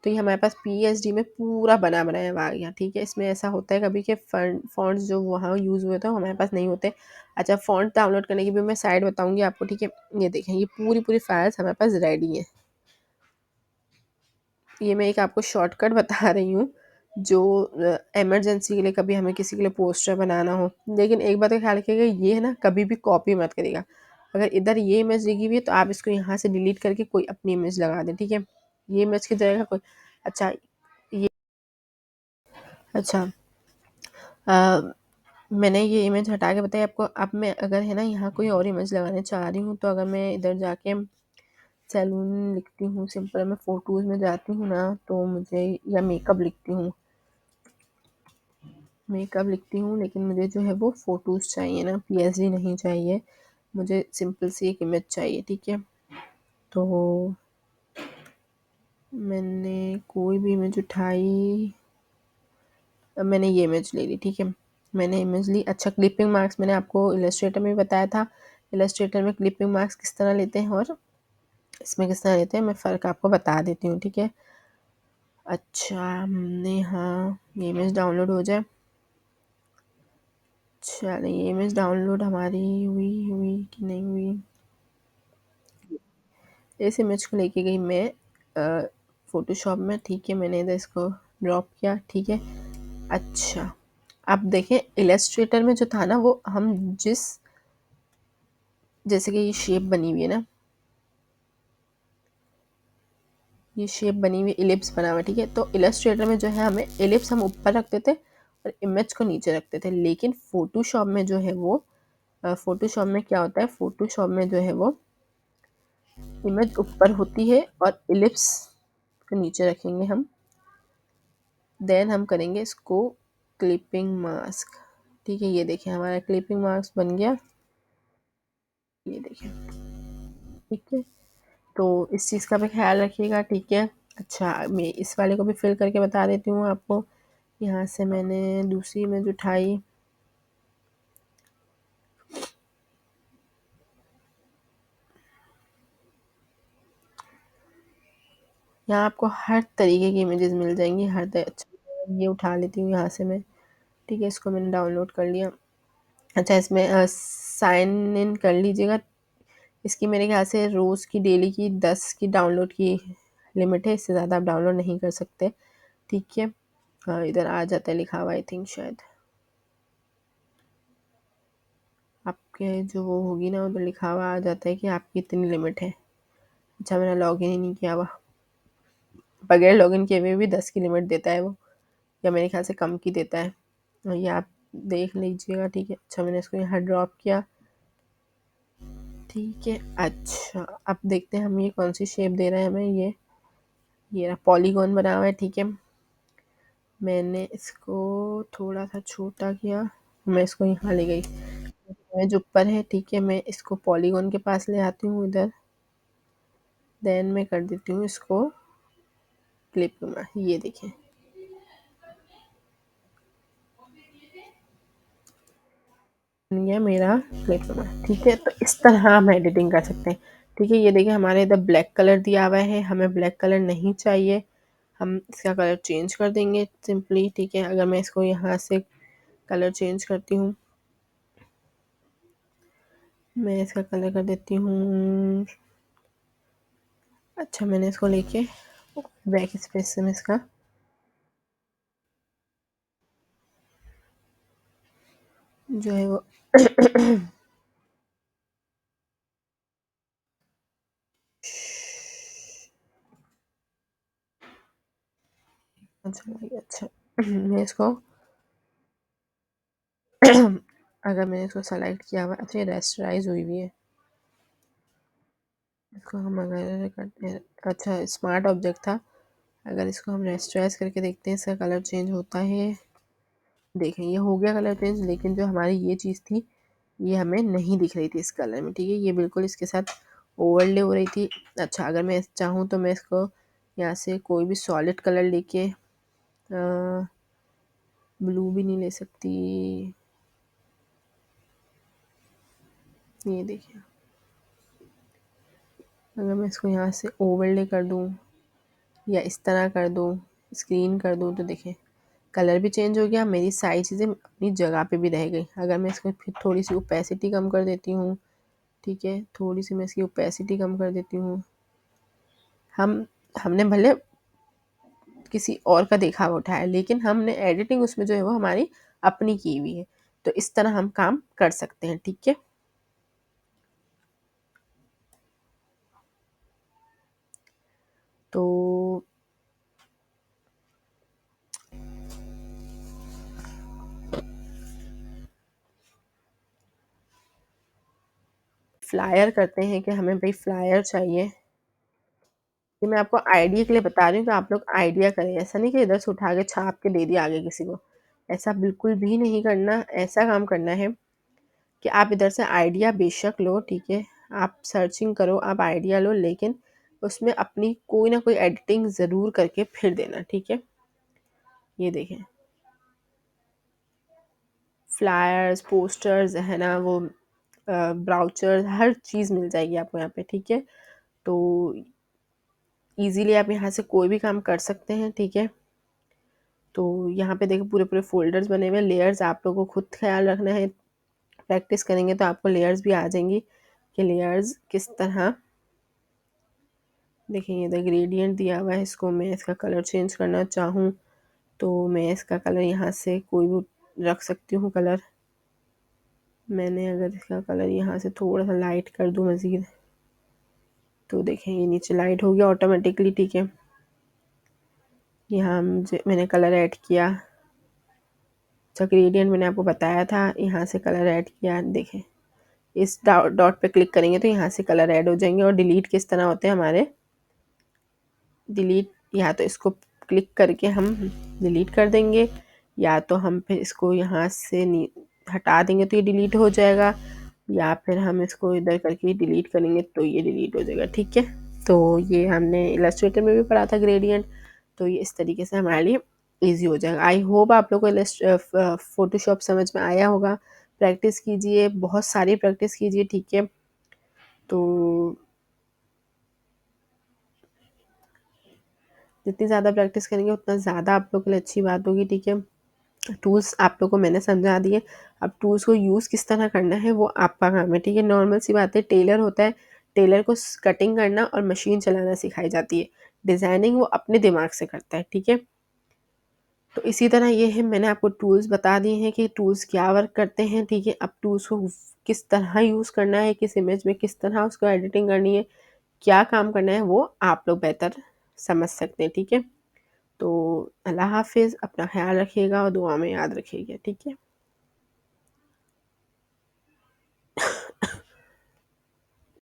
तो ये हमारे पास पीएचडी में पूरा बना बनाया हुआ आ गया। ठीक है, इसमें ऐसा होता है कभी कि फॉन्ट्स जो वहाँ यूज़ हुए थे वो हमारे पास नहीं होते। अच्छा, फॉन्ट डाउनलोड करने की भी मैं साइट बताऊंगी आपको। ठीक है, ये देखें, ये पूरी पूरी फाइल्स हमारे पास रेडी है। ये मैं एक आपको शॉर्टकट बता रही हूँ, जो इमरजेंसी के लिए, कभी हमें किसी के लिए पोस्टर बनाना हो। लेकिन एक बात का ख्याल रखिएगा, ये है ना, कभी भी कॉपी मत करिएगा। अगर इधर ये इमेज लगी हुई है तो आप इसको यहाँ से डिलीट करके कोई अपनी इमेज लगा दें। ठीक है, ये इमेज की जगह कोई, अच्छा ये, अच्छा मैंने ये इमेज हटा के बताई आपको। अब मैं अगर है ना यहाँ कोई और इमेज लगाने चाह रही हूँ, तो अगर मैं इधर जाके सैलून लिखती हूँ सिंपल, मैं फ़ोटोज़ में जाती हूँ ना, तो मुझे, या मेकअप लिखती हूँ, मेकअप लिखती हूँ, लेकिन मुझे जो है वो फ़ोटोज़ चाहिए ना, पीएसडी नहीं चाहिए, मुझे सिंपल सी एक इमेज चाहिए। ठीक है, तो मैंने कोई भी इमेज उठाई, मैंने ये इमेज ले ली। ठीक है, मैंने इमेज ली। अच्छा, क्लिपिंग मार्क्स मैंने आपको इलस्ट्रेटर में भी बताया था, इलस्ट्रेटर में क्लिपिंग मार्क्स किस तरह लेते हैं और इसमें किस तरह लेते हैं, मैं फ़र्क आपको बता देती हूँ। ठीक है, अच्छा हमने, हाँ ये इमेज डाउनलोड हो जाए। चलिए, ये इमेज डाउनलोड हमारी हुई हुई कि नहीं हुई? इस इमेज को लेके गई मैं फ़ोटोशॉप में। ठीक है, मैंने इधर इसको ड्रॉप किया। ठीक है, अच्छा अब देखें इलस्ट्रेटर में जो था ना, वो हम जिस, जैसे कि ये शेप बनी हुई है ना, ये शेप बनी हुई इलिप्स बना हुआ है। ठीक है, तो इलस्ट्रेटर में जो है हमें इलिप्स हम ऊपर रखते थे और इमेज को नीचे रखते थे, लेकिन फ़ोटोशॉप में जो है वो, फ़ोटोशॉप में क्या होता है, फ़ोटोशॉप में जो है वो इमेज ऊपर होती है और इलिप्स को नीचे रखेंगे हम। देन हम करेंगे इसको क्लिपिंग मास्क। ठीक है, ये देखिए हमारा क्लिपिंग मास्क बन गया, ये देखिए। ठीक है, तो इस चीज़ का भी ख्याल रखिएगा। ठीक है, अच्छा मैं इस वाले को भी फिल करके बता देती हूँ आपको। यहाँ से मैंने दूसरी इमेज उठाई, यहाँ आपको हर तरीके की इमेजेस मिल जाएंगी, अच्छा ये उठा लेती हूँ यहाँ से मैं। ठीक है, इसको मैंने डाउनलोड कर लिया। अच्छा, इसमें साइन इन कर लीजिएगा। इसकी मेरे ख्याल से रोज़ की, डेली की 10 की डाउनलोड की लिमिट है, इससे ज़्यादा आप डाउनलोड नहीं कर सकते। ठीक है, हाँ इधर आ जाता है लिखा हुआ, आई थिंक शायद आपके आपके जो वो होगी ना, उधर लिखा हुआ आ जाता है कि आपकी इतनी लिमिट है। अच्छा, मैंने लॉगिन ही नहीं किया हुआ, बगैर लॉगिन किए हुए भी 10 की लिमिट देता है वो, या मेरे ख्याल से कम की देता है। और ये आप देख लीजिएगा, ठीक है। अच्छा, मैंने इसको यहाँ ड्रॉप किया, ठीक है। अच्छा, अब देखते हैं हम ये कौन सी शेप दे रहे हैं हमें। ये रहा, पॉलीगॉन बना हुआ है, ठीक है। मैंने इसको थोड़ा सा छोटा किया, मैं इसको यहाँ ले गई, जो ऊपर है, ठीक है। मैं इसको पॉलीगॉन के पास ले आती हूँ इधर, देन मैं कर देती हूँ इसको क्लिप में, ये देखें, बन गया मेरा क्लिप में, ठीक है। तो इस तरह हम एडिटिंग कर सकते हैं, ठीक है। ये देखिए, हमारे इधर ब्लैक कलर दिया हुआ है, हमें ब्लैक कलर नहीं चाहिए, हम इसका कलर चेंज कर देंगे सिंपली, ठीक है। अगर मैं इसको यहाँ से कलर चेंज करती हूँ, मैं इसका कलर कर देती हूँ, अच्छा, मैंने इसको लेके बैक स्पेस से मैं इसका जो है वो अच्छा, मैं इसको अगर मैंने इसको सेलेक्ट किया हुआ, अच्छा, ये रेस्टराइज हुई हुई है, इसको हम अगर करते हैं, अच्छा, स्मार्ट ऑब्जेक्ट था, अगर इसको हम रेस्टराइज करके देखते हैं, इसका कलर चेंज होता है, देखें, ये हो गया कलर चेंज, लेकिन जो हमारी ये चीज़ थी, ये हमें नहीं दिख रही थी इस कलर में, ठीक है। ये बिल्कुल इसके साथ ओवरले हो रही थी। अच्छा, अगर मैं चाहूँ तो मैं इसको यहाँ से कोई भी सॉलिड कलर लेके, ब्लू भी नहीं ले सकती, ये देखिए, अगर मैं इसको यहाँ से ओवरले कर दूँ या इस तरह कर दूँ, स्क्रीन कर दूँ, तो देखें कलर भी चेंज हो गया, मेरी सारी चीज़ें अपनी जगह पे भी रह गई। अगर मैं इसको फिर थोड़ी सी ओपेसिटी कम कर देती हूँ, ठीक है, थोड़ी सी मैं इसकी ओपेसिटी कम कर देती हूँ, हमने भले किसी और का देखा हुआ उठाया, लेकिन हमने एडिटिंग उसमें जो है वो हमारी अपनी की हुई है, तो इस तरह हम काम कर सकते हैं, ठीक है। तो फ्लायर करते हैं कि हमें भाई फ्लायर चाहिए, ये मैं आपको आइडिया के लिए बता रही हूँ कि आप लोग आइडिया करें, ऐसा नहीं कि इधर से उठा के छाप के दे दिया आगे किसी को, ऐसा बिल्कुल भी नहीं करना। ऐसा काम करना है कि आप इधर से आइडिया बेशक लो, ठीक है, आप सर्चिंग करो, आप आइडिया लो, लेकिन उसमें अपनी कोई ना कोई एडिटिंग ज़रूर करके फिर देना, ठीक है। ये देखें, फ्लायर्स, पोस्टर्स है ना, वो ब्राउचर, हर चीज़ मिल जाएगी आपको यहाँ पे, ठीक है। तो इजीली आप यहाँ से कोई भी काम कर सकते हैं, ठीक है। तो यहाँ पे देखो, पूरे पूरे फोल्डर्स बने हुए, लेयर्स आप लोगों को खुद ख्याल रखना है, प्रैक्टिस करेंगे तो आपको लेयर्स भी आ जाएंगी कि लेयर्स किस तरह। देखिए, ये द ग्रेडियंट दिया हुआ है, इसको मैं इसका कलर चेंज करना चाहूँ तो मैं इसका कलर यहाँ से कोई भी रख सकती हूँ कलर। मैंने अगर इसका कलर यहाँ से थोड़ा सा लाइट कर दूँ मज़ीद, तो देखें ये नीचे लाइट हो गया ऑटोमेटिकली, ठीक है। यहाँ मैंने कलर ऐड किया, अच्छा, ग्रेडियंट मैंने आपको बताया था, यहाँ से कलर ऐड किया, देखें इस डॉट पे क्लिक करेंगे तो यहाँ से कलर ऐड हो जाएंगे। और डिलीट किस तरह होते हैं हमारे, डिलीट, या तो इसको क्लिक करके हम डिलीट कर देंगे, या तो हम फिर इसको यहाँ से हटा देंगे तो ये डिलीट हो जाएगा, या फिर हम इसको इधर करके डिलीट करेंगे तो ये डिलीट हो जाएगा, ठीक है। तो ये हमने इलस्ट्रेटर में भी पढ़ा था ग्रेडियंट, तो ये इस तरीके से हमारे लिए ईजी हो जाएगा। आई होप आप लोग को फोटोशॉप समझ में आया होगा। प्रैक्टिस कीजिए, बहुत सारी प्रैक्टिस कीजिए, ठीक है। तो जितनी ज़्यादा प्रैक्टिस करेंगे उतना ज़्यादा आप लोग के लिए अच्छी बात होगी, ठीक है। टूल्स आप लोग को मैंने समझा दिए, अब टूल्स को यूज़ किस तरह करना है वो आपका काम है, ठीक है। नॉर्मल सी बात है, टेलर होता है, टेलर को कटिंग करना और मशीन चलाना सिखाई जाती है, डिज़ाइनिंग वो अपने दिमाग से करता है, ठीक है। तो इसी तरह ये है, मैंने आपको टूल्स बता दिए हैं कि टूल्स क्या वर्क करते हैं, ठीक है। अब टूल्स को किस तरह यूज़ करना है, किस इमेज में किस तरह उसको एडिटिंग करनी है, क्या काम करना है, वो आप लोग बेहतर समझ सकते हैं, ठीक है। तो अल्लाह हाफिज़, अपना ख्याल रखिएगा और दुआ में याद रखिएगा, ठीक है।